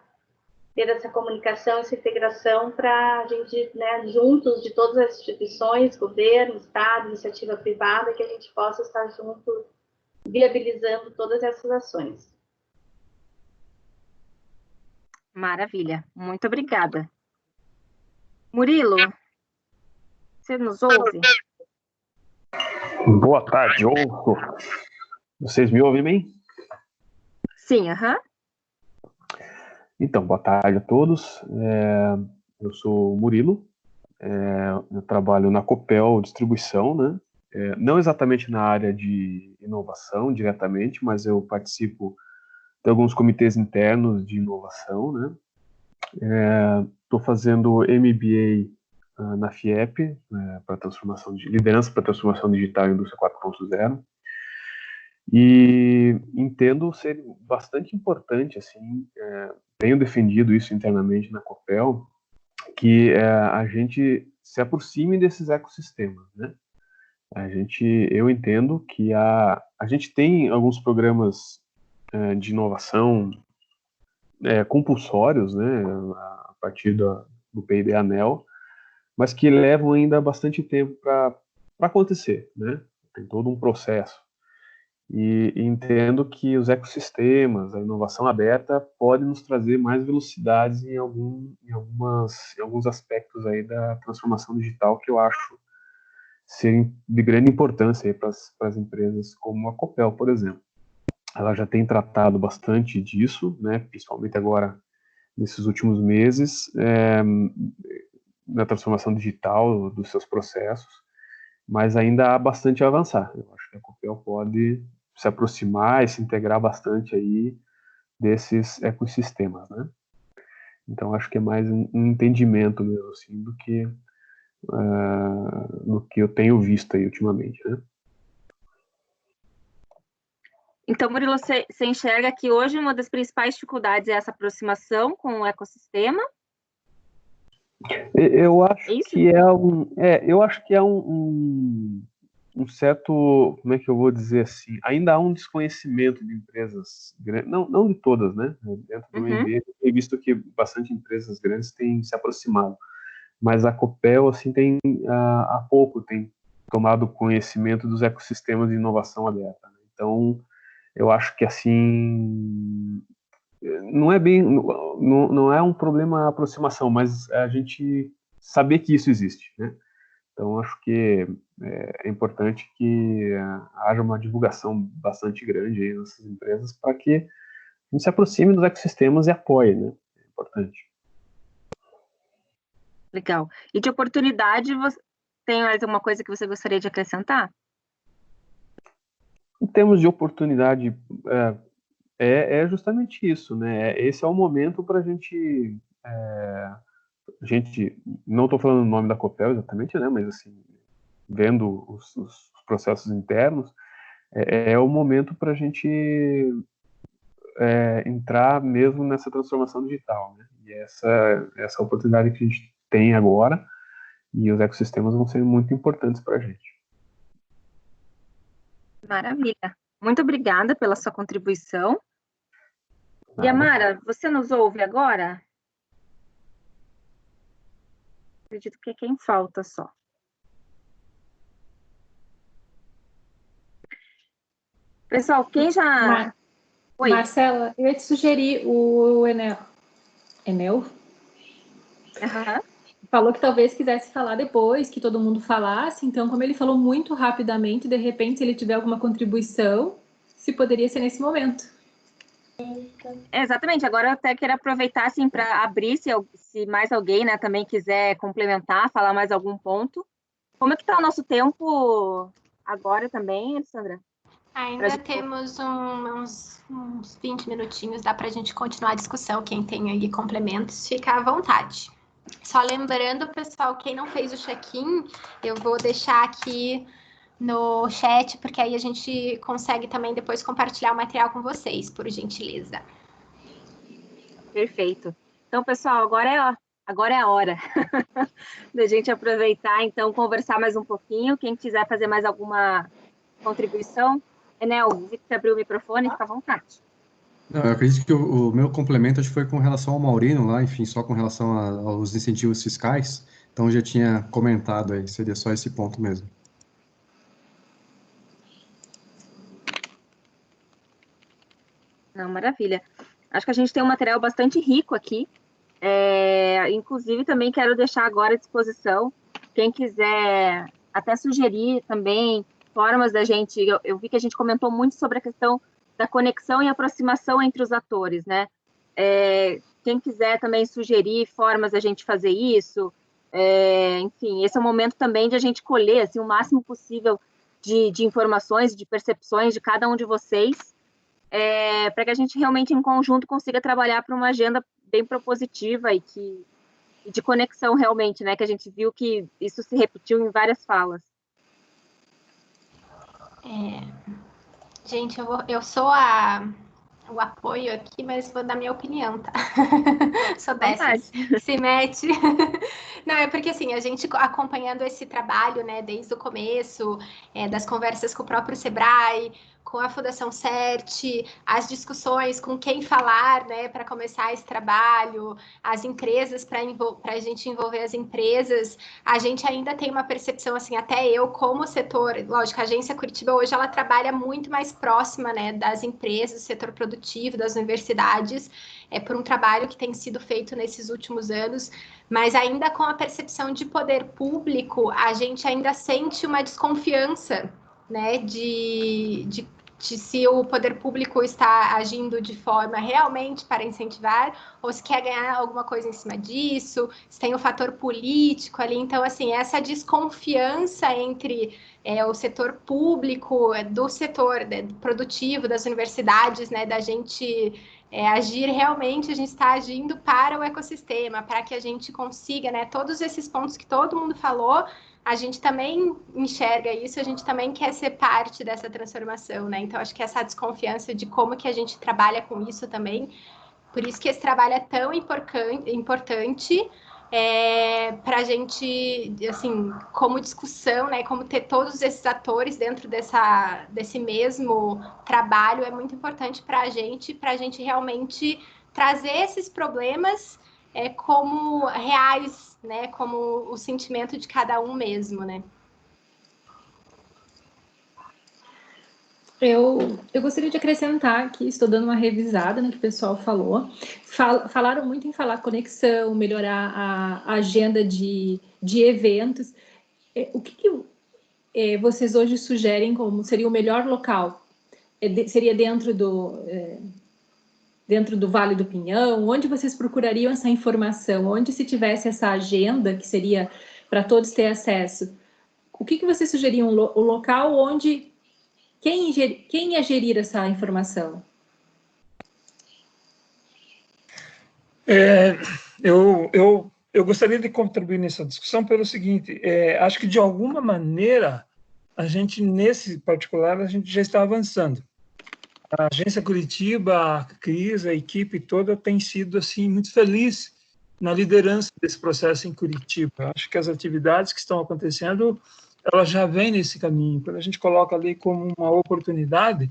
ter essa comunicação, essa integração, para a gente, né, juntos, de todas as instituições, governo, Estado, iniciativa privada, que a gente possa estar junto, viabilizando todas essas ações.
Maravilha, muito obrigada. Murilo, você nos ouve?
Boa tarde, ouço. Vocês me ouvem bem?
Sim, aham.
Então, boa tarde a todos. Eu sou o Murilo, eu trabalho na Copel Distribuição, né? Não exatamente na área de inovação diretamente, mas eu participo de alguns comitês internos de inovação, né? Estou fazendo MBA na FIEP, para liderança para transformação digital e indústria 4.0, e entendo ser bastante importante, assim, tenho defendido isso internamente na Copel, que a gente se aproxime desses ecossistemas, né? Eu entendo que a gente tem alguns programas de inovação compulsórios, né, a partir do P&D ANEEL, mas que levam ainda bastante tempo para acontecer, né? Tem todo um processo. E entendo que os ecossistemas, a inovação aberta, pode nos trazer mais velocidades em alguns aspectos aí da transformação digital que eu acho serem de grande importância para as empresas como a Copel, por exemplo. Ela já tem tratado bastante disso, né, principalmente agora nesses últimos meses, na transformação digital dos seus processos, mas ainda há bastante a avançar. Eu acho que a Copel pode se aproximar e se integrar bastante aí desses ecossistemas, né? Então, acho que é mais um entendimento mesmo, assim, do que eu tenho visto aí ultimamente, né?
Então, Murilo, você enxerga que hoje uma das principais dificuldades é essa aproximação com o ecossistema?
Eu acho que é um certo, como é que eu vou dizer assim, ainda há um desconhecimento de empresas grandes, não de todas, né? Dentro do meio ambiente, eu tenho visto que bastante empresas grandes têm se aproximado, mas a Copel, assim, há pouco tem tomado conhecimento dos ecossistemas de inovação aberta, né? Então, eu acho que, assim, não é um problema a aproximação, mas a gente saber que isso existe, né? Então, acho que é importante que haja uma divulgação bastante grande aí nessas empresas para que a gente se aproxime dos ecossistemas e apoie, né? É importante.
Legal. E de oportunidade, tem mais alguma coisa que você gostaria de acrescentar?
Em termos de oportunidade, é justamente isso, né? Esse é o momento para a gente, não estou falando o nome da Copel exatamente, né? Mas assim, vendo os processos internos, é o momento para a gente entrar mesmo nessa transformação digital, né? E essa oportunidade que a gente tem agora, e os ecossistemas vão ser muito importantes para a gente.
Maravilha. Muito obrigada pela sua contribuição.
Nada.
E Amara, você nos ouve agora? Acredito que é quem falta só. Pessoal, quem já... Oi.
Marcela, eu ia te sugerir o Enel. Falou que talvez quisesse falar depois, que todo mundo falasse. Então, como ele falou muito rapidamente, de repente, se ele tiver alguma contribuição, se poderia ser nesse momento.
Exatamente. Agora eu até quero aproveitar assim, para abrir, se mais alguém, né, também quiser complementar, falar mais algum ponto. Como é que está o nosso tempo agora também, Alessandra?
Ainda temos uns 20 minutinhos, dá para a gente continuar a discussão. Quem tem aí complementos, fica à vontade. Só lembrando, pessoal, quem não fez o check-in, eu vou deixar aqui no chat, porque aí a gente consegue também depois compartilhar o material com vocês, por gentileza.
Perfeito. Então, pessoal, agora é a hora da gente aproveitar, então, conversar mais um pouquinho. Quem quiser fazer mais alguma contribuição, Enel, você abriu o microfone, fica à vontade.
Não, eu acredito que o meu complemento acho que foi com relação ao Maurino lá, enfim, só com relação aos incentivos fiscais. Então, eu já tinha comentado aí, seria só esse ponto mesmo.
Não, maravilha. Acho que a gente tem um material bastante rico aqui. Inclusive, também quero deixar agora à disposição, quem quiser até sugerir também formas da gente... Eu vi que a gente comentou muito sobre a questão da conexão e aproximação entre os atores, né? Quem quiser também sugerir formas da gente fazer isso, enfim, esse é o momento também de a gente colher assim, o máximo possível de informações, de percepções de cada um de vocês, para que a gente realmente, em conjunto, consiga trabalhar para uma agenda bem propositiva e de conexão realmente, né? Que a gente viu que isso se repetiu em várias falas.
Gente, eu sou o apoio aqui, mas vou dar minha opinião, tá? Sou dessas, se mete. Não, é porque assim, a gente acompanhando esse trabalho, né, desde o começo, das conversas com o próprio Sebrae, com a Fundação CERT, as discussões com quem falar, né, para começar esse trabalho, as empresas, para a gente envolver as empresas, a gente ainda tem uma percepção, assim, até eu, como setor, lógico, a Agência Curitiba hoje, ela trabalha muito mais próxima, né, das empresas, do setor produtivo, das universidades, por um trabalho que tem sido feito nesses últimos anos, mas ainda com a percepção de poder público, a gente ainda sente uma desconfiança, né, de se o poder público está agindo de forma realmente para incentivar, ou se quer ganhar alguma coisa em cima disso, se tem o fator político ali. Então, assim, essa desconfiança entre o setor público, do setor produtivo, das universidades, né, da gente agir realmente, a gente está agindo para o ecossistema, para que a gente consiga, né, todos esses pontos que todo mundo falou, a gente também enxerga isso, a gente também quer ser parte dessa transformação, né? Então, acho que essa desconfiança de como que a gente trabalha com isso também, por isso que esse trabalho é tão importante para a gente, assim, como discussão, né? Como ter todos esses atores dentro desse mesmo trabalho é muito importante para a gente realmente trazer esses problemas como reais, né? Como o sentimento de cada um mesmo, né?
Eu gostaria de acrescentar aqui, estou dando uma revisada no que o pessoal falou. Falaram muito em falar conexão, melhorar a agenda de eventos. O que vocês hoje sugerem como seria o melhor local? Seria dentro do Vale do Pinhão? Onde vocês procurariam essa informação? Onde, se tivesse essa agenda, que seria para todos ter acesso, o que vocês sugeriam? O local onde... Quem ia gerir essa informação?
Eu gostaria de contribuir nessa discussão pelo seguinte, acho que, de alguma maneira, a gente, nesse particular, a gente já está avançando. A Agência Curitiba, a Cris, a equipe toda tem sido assim, muito feliz na liderança desse processo em Curitiba. Acho que as atividades que estão acontecendo, elas já vêm nesse caminho. Quando a gente coloca ali como uma oportunidade,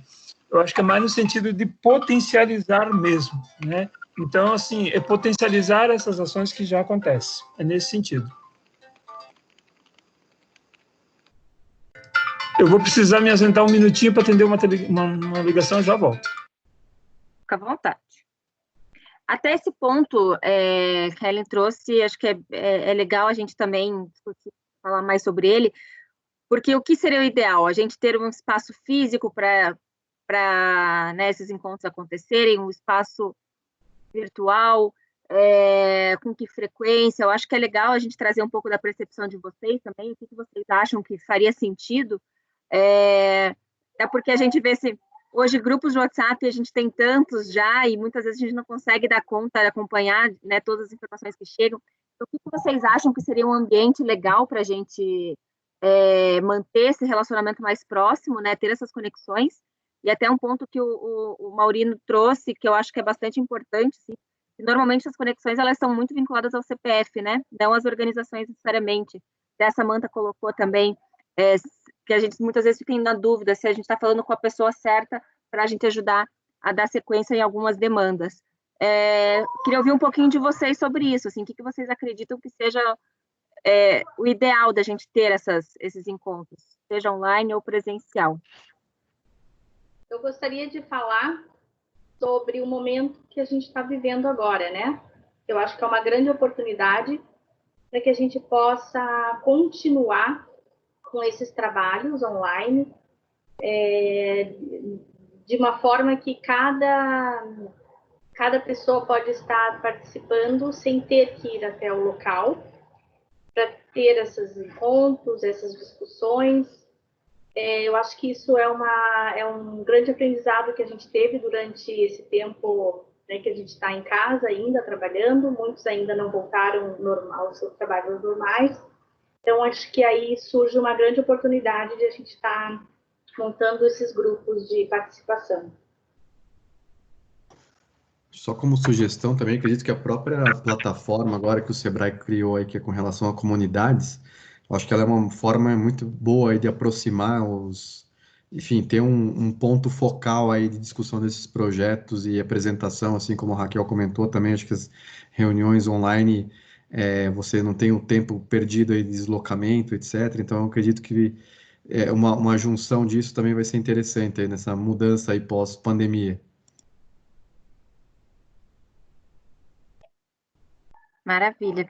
eu acho que é mais no sentido de potencializar mesmo, né? Então, assim, é potencializar essas ações que já acontecem. É nesse sentido. Eu vou precisar me ausentar um minutinho para atender uma ligação, já volto.
Fica à vontade. Até esse ponto que a Ellen trouxe, acho que é legal a gente também discutir, falar mais sobre ele, porque o que seria o ideal? A gente ter um espaço físico para né, esses encontros acontecerem, um espaço virtual, com que frequência? Eu acho que é legal a gente trazer um pouco da percepção de vocês também, o que vocês acham que faria sentido, porque a gente vê hoje grupos de WhatsApp, a gente tem tantos já, e muitas vezes a gente não consegue dar conta de acompanhar, né, todas as informações que chegam. Então, o que vocês acham que seria um ambiente legal para a gente manter esse relacionamento mais próximo, né, ter essas conexões? E até um ponto que o Maurino trouxe, que eu acho que é bastante importante, sim, que normalmente as conexões elas são muito vinculadas ao CPF, né, não às organizações necessariamente. A Samantha colocou também que a gente muitas vezes fica na dúvida se a gente está falando com a pessoa certa para a gente ajudar a dar sequência em algumas demandas. Queria ouvir um pouquinho de vocês sobre isso, assim, o que vocês acreditam que seja o ideal da gente ter esses encontros, seja online ou presencial.
Eu gostaria de falar sobre o momento que a gente está vivendo agora, né? Eu acho que é uma grande oportunidade para que a gente possa continuar com esses trabalhos online, de uma forma que cada pessoa pode estar participando sem ter que ir até o local, para ter esses encontros, essas discussões. Eu acho que isso é um grande aprendizado que a gente teve durante esse tempo, né, que a gente está em casa ainda trabalhando, muitos ainda não voltaram aos seus trabalhos normais. Então, acho que aí surge uma grande oportunidade de a gente estar montando esses grupos de participação.
Só como sugestão também, acredito que a própria plataforma agora que o Sebrae criou aí, que é com relação a comunidades, eu acho que ela é uma forma muito boa aí de aproximar enfim, ter um ponto focal aí de discussão desses projetos e apresentação, assim como a Raquel comentou também, acho que as reuniões online, você não tem o tempo perdido aí de deslocamento, etc. Então, eu acredito que uma junção disso também vai ser interessante aí nessa mudança aí pós-pandemia.
Maravilha.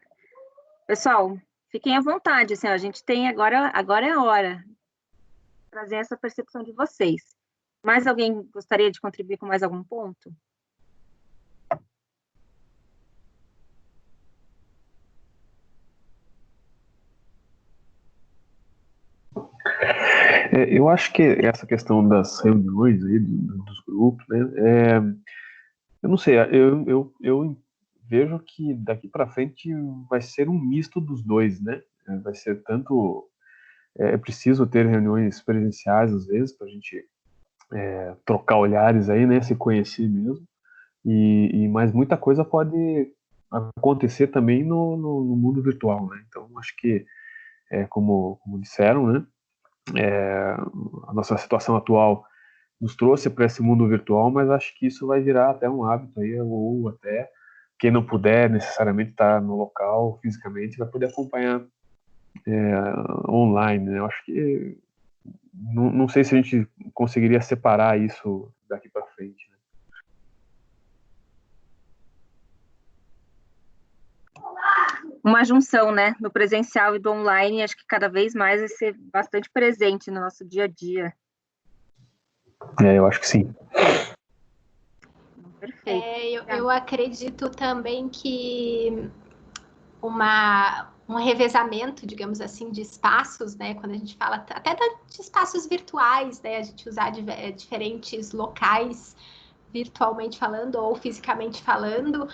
Pessoal, fiquem à vontade, assim, ó, a gente tem agora é a hora de trazer essa percepção de vocês. Mais alguém gostaria de contribuir com mais algum ponto?
Eu acho que essa questão das reuniões aí, dos grupos, né, eu não sei, eu vejo que daqui para frente vai ser um misto dos dois, né? Vai ser tanto, é preciso ter reuniões presenciais às vezes para a gente trocar olhares aí, né, se conhecer mesmo, mas muita coisa pode acontecer também no mundo virtual, né? Então acho que, como disseram, né, a nossa situação atual nos trouxe para esse mundo virtual, mas acho que isso vai virar até um hábito aí, ou até quem não puder necessariamente estar no local fisicamente vai poder acompanhar online, né? Eu acho que não sei se a gente conseguiria separar isso daqui para frente, né?
Uma junção, né, do presencial e do online, acho que cada vez mais vai ser bastante presente no nosso dia a dia.
Eu acho que sim.
Perfeito.
Eu acredito também que um revezamento, digamos assim, de espaços, né? Quando a gente fala até de espaços virtuais, né? A gente usar diferentes locais virtualmente falando ou fisicamente falando,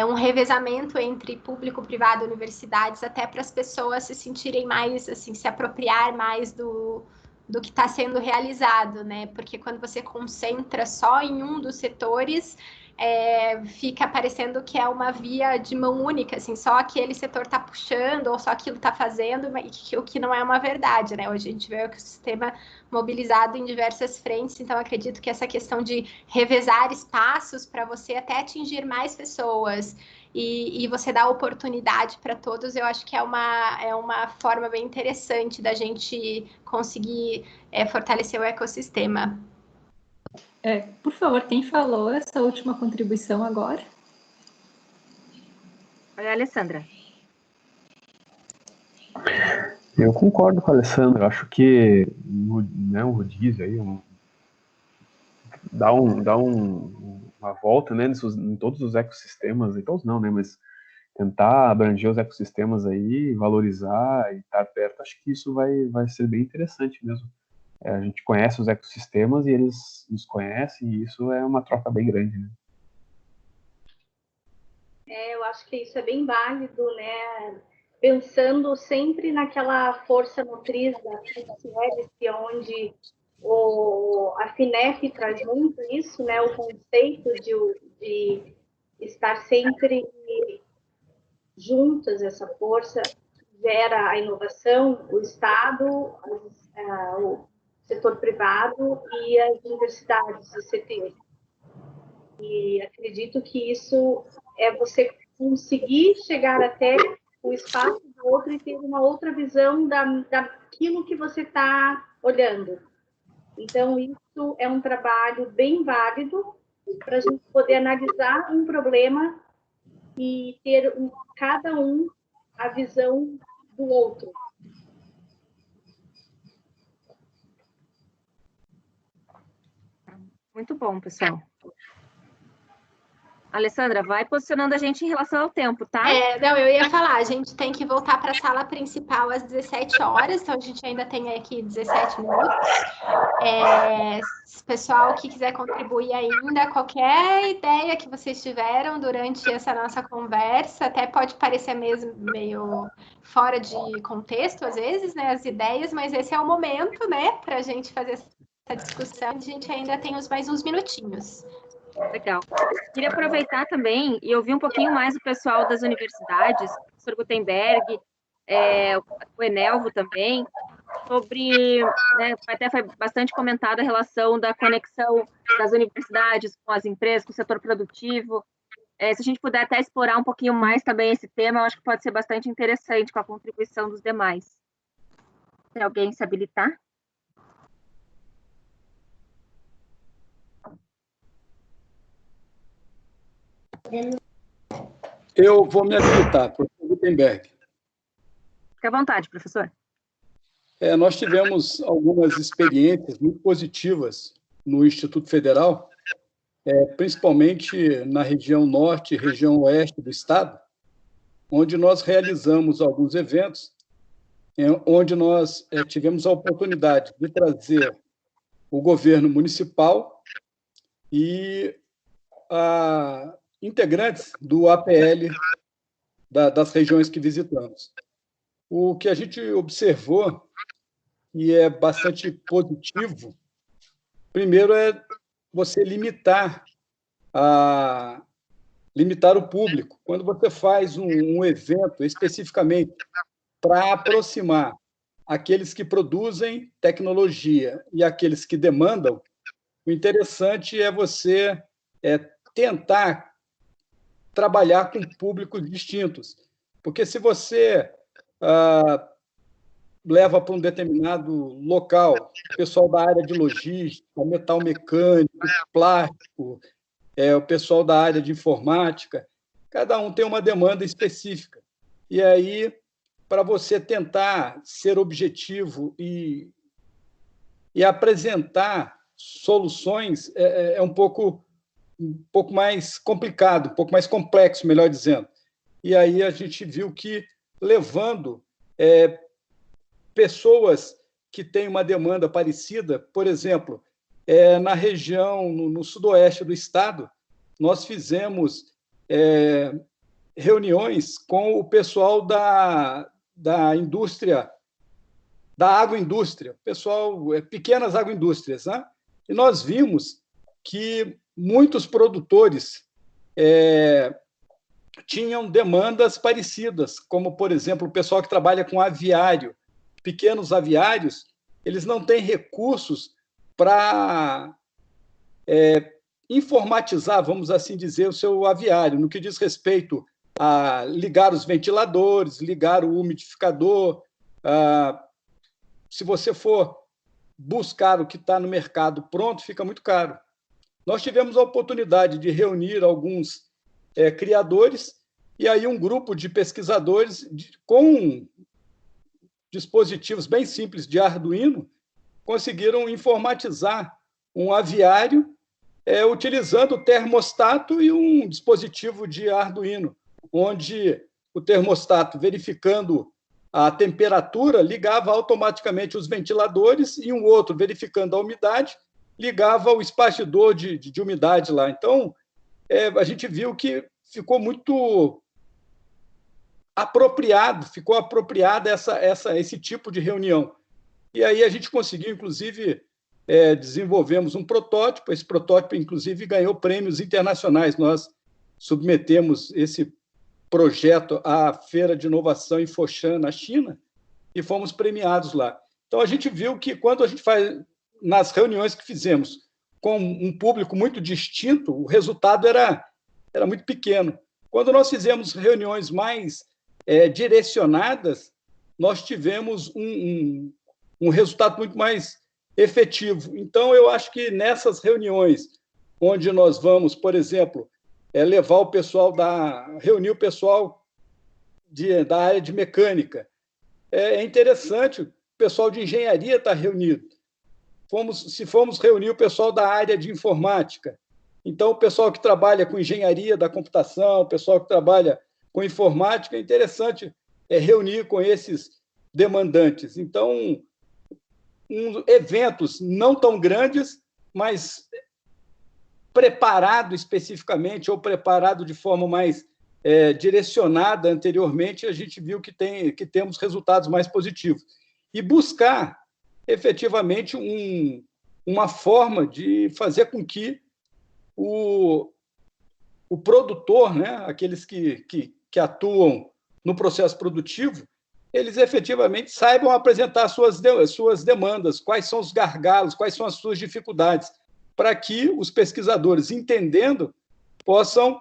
um revezamento entre público, privado, universidades, até para as pessoas se sentirem mais, assim, se apropriar mais do que está sendo realizado, né? Porque quando você concentra só em um dos setores, fica parecendo que é uma via de mão única, assim, só aquele setor está puxando ou só aquilo está fazendo, o que não é uma verdade, né? Hoje a gente vê o ecossistema mobilizado em diversas frentes, então acredito que essa questão de revezar espaços para você até atingir mais pessoas e você dar oportunidade para todos, eu acho que é uma forma bem interessante da gente conseguir fortalecer o ecossistema.
Por favor, quem falou essa última contribuição agora?
Oi, Alessandra.
Eu concordo com a Alessandra. Eu acho que um rodízio aí, dá uma volta, né, em todos os ecossistemas, em todos não, né, mas tentar abranger os ecossistemas aí, valorizar e estar perto, acho que isso vai ser bem interessante mesmo. A gente conhece os ecossistemas e eles nos conhecem, e isso é uma troca bem grande, né?
Eu acho que isso é bem válido, né? Pensando sempre naquela força motriz da FINEP, onde a FINEP traz muito isso, né? O conceito de estar sempre juntas, essa força gera a inovação, o Estado, o setor privado e as universidades, os CTs. E acredito que isso é você conseguir chegar até o espaço do outro e ter uma outra visão daquilo que você está olhando. Então, isso é um trabalho bem válido para a gente poder analisar um problema e ter cada um a visão do outro.
Muito bom, pessoal. Alessandra, vai posicionando a gente em relação ao tempo, tá?
Não, eu ia falar, a gente tem que voltar para a sala principal às 17 horas, então a gente ainda tem aqui 17 minutos. Pessoal que quiser contribuir ainda, qualquer ideia que vocês tiveram durante essa nossa conversa, até pode parecer mesmo meio fora de contexto, às vezes, né, as ideias, mas esse é o momento, né, para a gente fazer essa discussão. A gente ainda tem mais uns minutinhos.
Legal. Queria aproveitar também e ouvir um pouquinho mais o pessoal das universidades, o professor Gutenberg, o Enelvo também, sobre, né, até foi bastante comentada a relação da conexão das universidades com as empresas, com o setor produtivo. Se a gente puder até explorar um pouquinho mais também esse tema, eu acho que pode ser bastante interessante com a contribuição dos demais. Tem alguém se habilitar?
Eu vou me habilitar, professor Gutenberg.
Fique à vontade, professor.
Nós tivemos algumas experiências muito positivas no Instituto Federal, principalmente na região norte e região oeste do estado, onde nós realizamos alguns eventos, onde nós tivemos a oportunidade de trazer o governo municipal e integrantes do APL das regiões que visitamos. O que a gente observou, e é bastante positivo, primeiro é você limitar o público. Quando você faz um evento especificamente para aproximar aqueles que produzem tecnologia e aqueles que demandam, o interessante é você tentar trabalhar com públicos distintos. Porque se você leva para um determinado local o pessoal da área de logística, metal mecânico, plástico, o pessoal da área de informática, cada um tem uma demanda específica. E aí, para você tentar ser objetivo e apresentar soluções, é um pouco mais complicado, um pouco mais complexo, melhor dizendo. E aí a gente viu que, levando pessoas que têm uma demanda parecida, por exemplo, na região, no sudoeste do estado, nós fizemos reuniões com o pessoal da indústria, da agroindústria, pessoal, pequenas agroindústrias, né? E nós vimos que muitos produtores tinham demandas parecidas, como, por exemplo, o pessoal que trabalha com aviário, pequenos aviários, eles não têm recursos para informatizar, vamos assim dizer, o seu aviário, no que diz respeito a ligar os ventiladores, ligar o umidificador. Se você for buscar o que está no mercado pronto, fica muito caro. Nós tivemos a oportunidade de reunir alguns criadores e aí um grupo de pesquisadores com dispositivos bem simples de Arduino conseguiram informatizar um aviário utilizando o termostato e um dispositivo de Arduino, onde o termostato, verificando a temperatura, ligava automaticamente os ventiladores e um outro, verificando a umidade, ligava o espargidor de umidade lá. Então, a gente viu que ficou muito apropriado, ficou apropriada esse tipo de reunião. E aí a gente conseguiu, inclusive, desenvolvemos um protótipo, esse protótipo, inclusive, ganhou prêmios internacionais. Nós submetemos esse projeto à Feira de Inovação em Foshan, na China, e fomos premiados lá. Então, a gente viu que, quando a gente faz, nas reuniões que fizemos com um público muito distinto, o resultado era muito pequeno. Quando nós fizemos reuniões mais direcionadas, nós tivemos um resultado muito mais efetivo. Então, eu acho que nessas reuniões, onde nós vamos, por exemplo, levar o pessoal reunir o pessoal da área de mecânica, é interessante, o pessoal de engenharia está reunido. Se formos reunir o pessoal da área de informática, então o pessoal que trabalha com engenharia da computação, o pessoal que trabalha com informática, é interessante reunir com esses demandantes. Então, eventos não tão grandes, mas preparado especificamente ou preparado de forma mais direcionada anteriormente, a gente viu que temos resultados mais positivos. E buscar, efetivamente, uma forma de fazer com que o produtor, né, aqueles que atuam no processo produtivo, eles efetivamente saibam apresentar suas demandas, quais são os gargalos, quais são as suas dificuldades, para que os pesquisadores, entendendo, possam,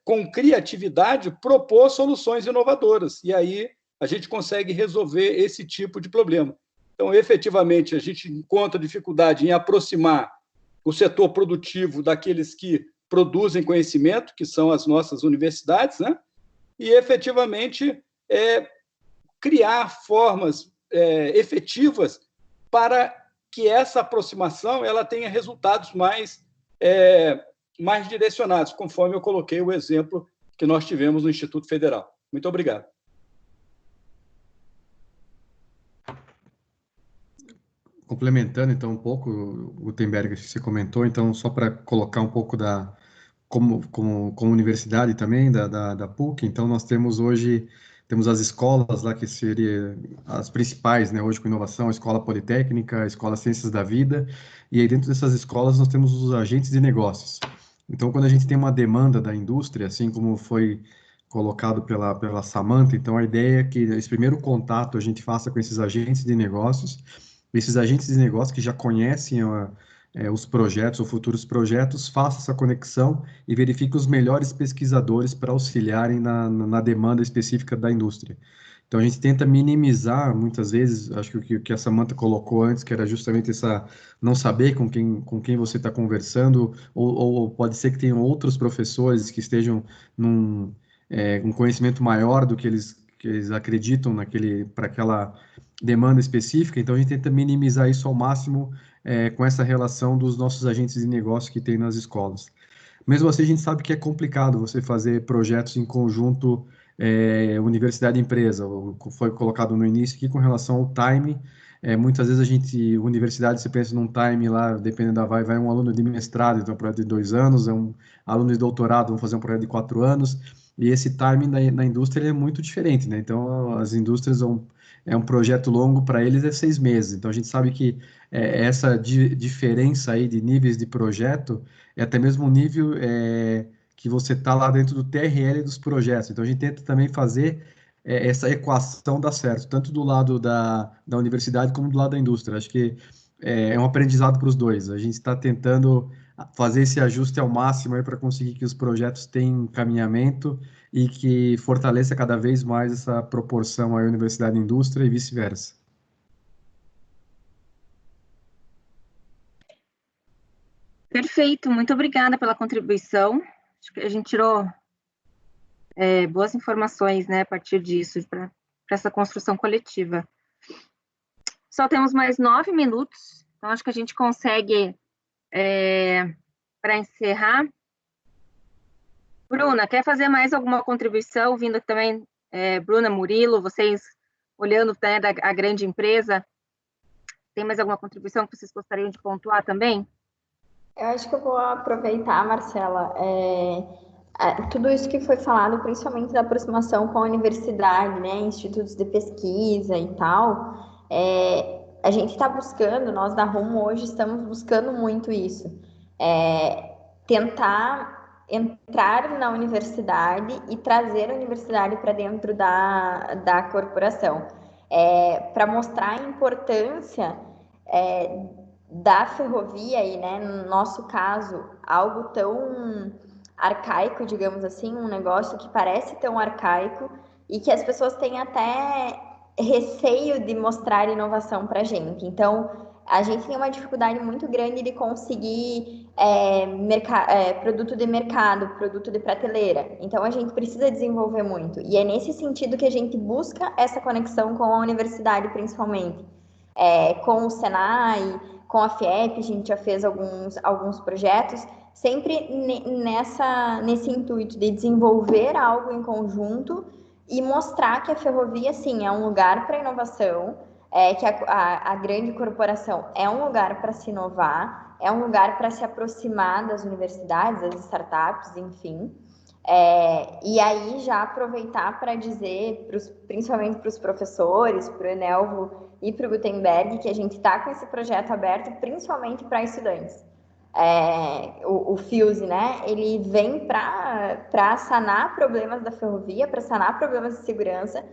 com criatividade, propor soluções inovadoras. E aí a gente consegue resolver esse tipo de problema. Então, efetivamente, a gente encontra dificuldade em aproximar o setor produtivo daqueles que produzem conhecimento, que são as nossas universidades, né? E, efetivamente, criar formas efetivas para que essa aproximação ela tenha resultados mais direcionados, conforme eu coloquei o exemplo que nós tivemos no Instituto Federal. Muito obrigado.
Complementando, então, um pouco, o Gutenberg, que você comentou, então, só para colocar um pouco como universidade também, da PUC, então, nós temos hoje, as escolas lá, que seriam as principais, né, hoje com inovação, a Escola Politécnica, a Escola Ciências da Vida, e aí dentro dessas escolas nós temos os agentes de negócios. Então, quando a gente tem uma demanda da indústria, assim como foi colocado pela Samantha, então a ideia é que esse primeiro contato a gente faça com esses agentes de negócios. Esses agentes de negócio que já conhecem os projetos ou futuros projetos, façam essa conexão e verifiquem os melhores pesquisadores para auxiliarem na demanda específica da indústria. Então, a gente tenta minimizar, muitas vezes, acho que o que a Samantha colocou antes, que era justamente essa não saber com quem você está conversando, ou pode ser que tenham outros professores que estejam um conhecimento maior do que eles acreditam para aquela demanda específica, então a gente tenta minimizar isso ao máximo com essa relação dos nossos agentes de negócio que tem nas escolas. Mesmo assim, a gente sabe que é complicado você fazer projetos em conjunto universidade e empresa, foi colocado no início aqui com relação ao time. Muitas vezes universidade, você pensa num time lá, dependendo vai um aluno de mestrado, então um projeto de 2 anos, um aluno de doutorado, vão fazer um projeto de 4 anos, e esse timing na indústria é muito diferente, né? Então, as indústrias um projeto longo, para eles é 6 meses. Então, a gente sabe que essa diferença aí de níveis de projeto é até mesmo um nível que você está lá dentro do TRL dos projetos. Então, a gente tenta também fazer essa equação dar certo, tanto do lado da universidade como do lado da indústria. Acho que é um aprendizado para os dois. A gente está tentando fazer esse ajuste ao máximo para conseguir que os projetos tenham encaminhamento e que fortaleça cada vez mais essa proporção aí universidade e indústria e vice-versa.
Perfeito, muito obrigada pela contribuição. Acho que a gente tirou boas informações, né, a partir disso, para essa construção coletiva. Só temos mais 9 minutos, então acho que a gente consegue, para encerrar. Bruna, quer fazer mais alguma contribuição, vindo também, Bruna, Murilo, vocês olhando, né, a grande empresa, tem mais alguma contribuição que vocês gostariam de pontuar também?
Eu acho que eu vou aproveitar, Marcela, tudo isso que foi falado, principalmente da aproximação com a universidade, né, institutos de pesquisa e tal, a gente está buscando, nós da Rumo hoje estamos buscando muito isso, tentar entrar na universidade e trazer a universidade para dentro da corporação, para mostrar a importância da ferrovia e, né, no nosso caso, algo tão arcaico, digamos assim, um negócio que parece tão arcaico e que as pessoas têm até receio de mostrar inovação para a gente. Então, a gente tem uma dificuldade muito grande de conseguir produto de mercado, produto de prateleira. Então, a gente precisa desenvolver muito. E é nesse sentido que a gente busca essa conexão com a universidade, principalmente. Com o Senai, com a FIEP, a gente já fez alguns projetos, sempre nesse intuito de desenvolver algo em conjunto e mostrar que a ferrovia, sim, é um lugar para inovação, que a grande corporação é um lugar para se inovar, é um lugar para se aproximar das universidades, das startups, enfim. E aí já aproveitar para dizer, principalmente para os professores, para o Enelvo e para o Gutenberg, que a gente está com esse projeto aberto, principalmente para estudantes. o FIUSE, né? Ele vem para sanar problemas da ferrovia, para sanar problemas de segurança,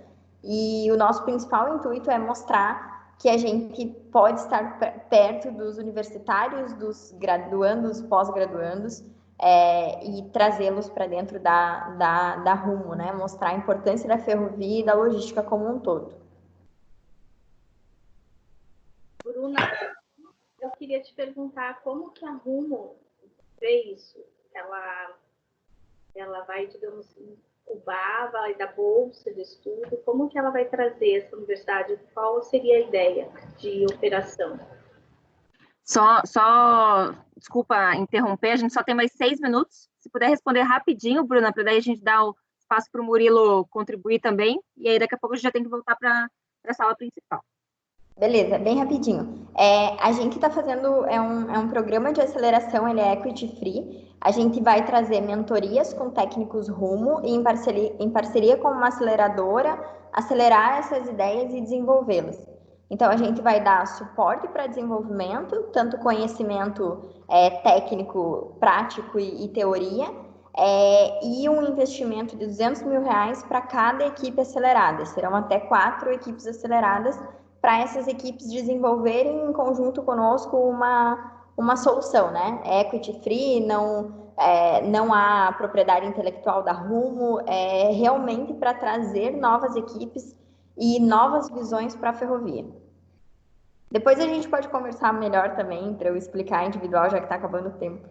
e o nosso principal intuito é mostrar que a gente pode estar perto dos universitários, dos graduandos, pós-graduandos, e trazê-los para dentro da Rumo, né? Mostrar a importância da ferrovia e da logística como um todo.
Bruna, eu queria te perguntar como que a Rumo vê isso. Ela vai, digamos, incubar, vai dar bolsa de estudo. Como que ela vai trazer essa universidade? Qual seria a ideia de operação?
Só, desculpa interromper, a gente só tem mais 6 minutos. Se puder responder rapidinho, Bruna, para daí a gente dar o espaço para o Murilo contribuir também, e aí daqui a pouco a gente já tem que voltar para a sala principal.
Beleza, bem rapidinho. A gente está fazendo, um programa de aceleração, ele é equity free. A gente vai trazer mentorias com técnicos Rumo e em parceria com uma aceleradora, acelerar essas ideias e desenvolvê-las. Então, a gente vai dar suporte para desenvolvimento, tanto conhecimento técnico, prático e teoria, e um investimento de R$200 mil para cada equipe acelerada. Serão até 4 equipes aceleradas, para essas equipes desenvolverem em conjunto conosco uma solução, né? Equity free, não há propriedade intelectual da Rumo, realmente para trazer novas equipes e novas visões para a ferrovia. Depois a gente pode conversar melhor também, para eu explicar individual, já que está acabando o tempo.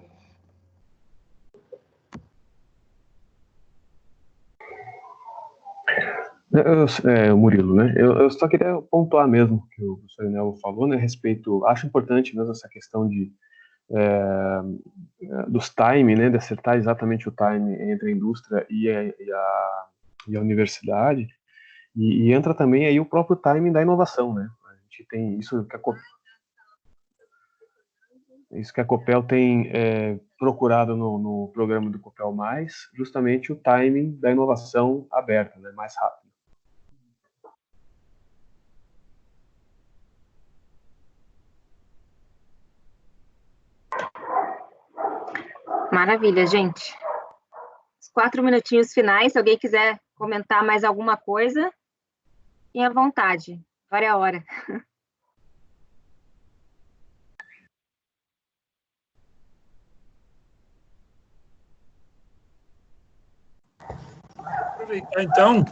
Murilo, né? Eu só queria pontuar mesmo que o professor Enel falou, né? Acho importante mesmo essa questão dos time, né? De acertar exatamente o time entre a indústria e a universidade, e entra também aí o próprio timing da inovação, né? A gente tem isso que a Copel tem procurado no programa do Copel+, justamente o timing da inovação aberta, né? Mais rápido.
Maravilha, gente. Os 4 minutinhos finais, se alguém quiser comentar mais alguma coisa, fiquem à vontade. Agora é a hora.
Aproveitar, então,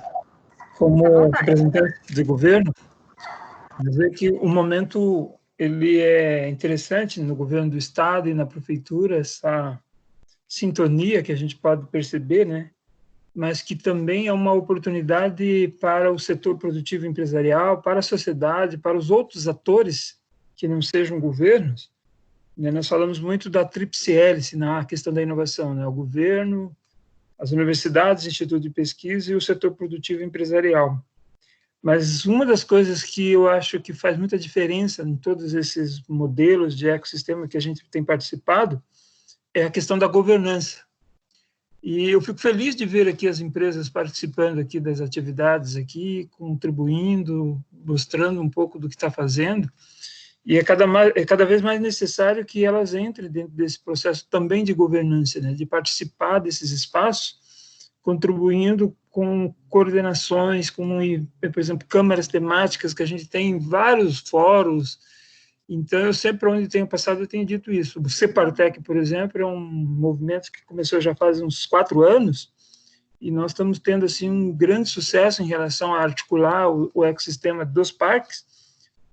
como representante de governo, dizer que o momento ele é interessante no governo do estado e na prefeitura, essa sintonia que a gente pode perceber, né? Mas que também é uma oportunidade para o setor produtivo empresarial, para a sociedade, para os outros atores que não sejam governos, né? Nós falamos muito da tríplice hélice na questão da inovação, né? O governo, as universidades, o Instituto de Pesquisa e o setor produtivo empresarial. Mas uma das coisas que eu acho que faz muita diferença em todos esses modelos de ecossistema que a gente tem participado é a questão da governança. E eu fico feliz de ver aqui as empresas participando aqui das atividades aqui, contribuindo, mostrando um pouco do que está fazendo, e é cada vez mais necessário que elas entrem dentro desse processo também de governança, né, de participar desses espaços, contribuindo com coordenações, como, por exemplo, câmaras temáticas, que a gente tem em vários fóruns. Então, eu sempre, onde tenho passado, eu tenho dito isso. O Separtec, por exemplo, é um movimento que começou já faz uns 4 anos, e nós estamos tendo assim, um grande sucesso em relação a articular o ecossistema dos parques,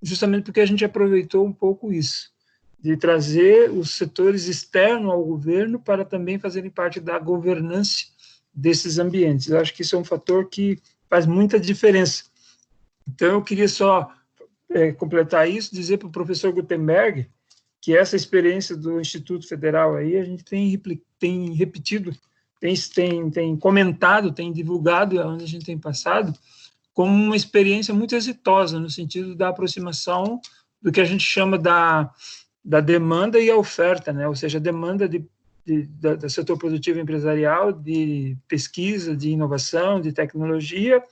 justamente porque a gente aproveitou um pouco isso, de trazer os setores externos ao governo para também fazerem parte da governança desses ambientes. Eu acho que isso é um fator que faz muita diferença. Então, eu queria só completar isso, dizer para o professor Gutenberg que essa experiência do Instituto Federal aí, a gente tem repetido, tem comentado, tem divulgado onde a gente tem passado, como uma experiência muito exitosa, no sentido da aproximação do que a gente chama da demanda e a oferta, né? Ou seja, a demanda do setor produtivo empresarial, de pesquisa, de inovação, de tecnologia,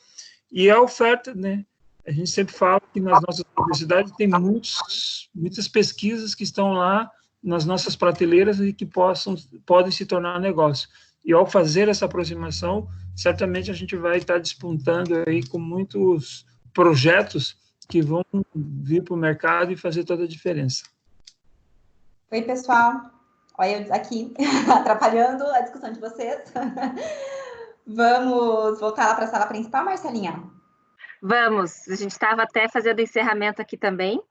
e a oferta, né? A gente sempre fala que nas nossas universidades tem muitas pesquisas que estão lá nas nossas prateleiras e que podem se tornar negócio. E ao fazer essa aproximação, certamente a gente vai estar despontando aí com muitos projetos que vão vir para o mercado e fazer toda a diferença.
Oi, pessoal. Olha eu aqui, atrapalhando a discussão de vocês. Vamos voltar lá para a sala principal, Marcelinha?
Vamos. A gente estava até fazendo encerramento aqui também.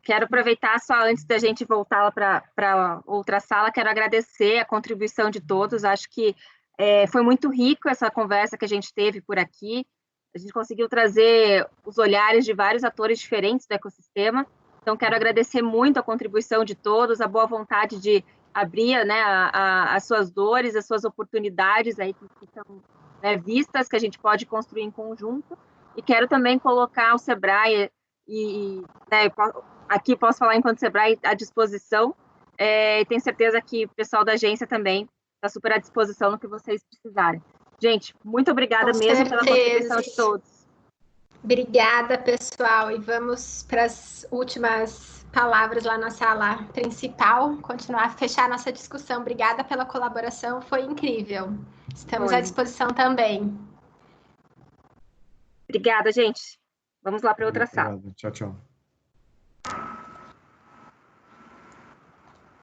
Quero aproveitar só antes da gente voltar lá para outra sala, quero agradecer a contribuição de todos. Acho que foi muito rico essa conversa que a gente teve por aqui. A gente conseguiu trazer os olhares de vários atores diferentes do ecossistema. Então, quero agradecer muito a contribuição de todos, a boa vontade de abrir, né, as suas dores, as suas oportunidades aí que ficam, né, vistas, que a gente pode construir em conjunto. E quero também colocar o Sebrae, né, aqui posso falar enquanto Sebrae à disposição, e tenho certeza que o pessoal da agência também está super à disposição no que vocês precisarem. Gente, muito obrigada mesmo pela contribuição de todos.
Obrigada, pessoal, e vamos para as últimas palavras lá na sala principal, continuar a fechar nossa discussão. Obrigada pela colaboração, foi incrível. Estamos à disposição também.
Obrigada, gente. Vamos lá para outra sala.
Tchau, tchau.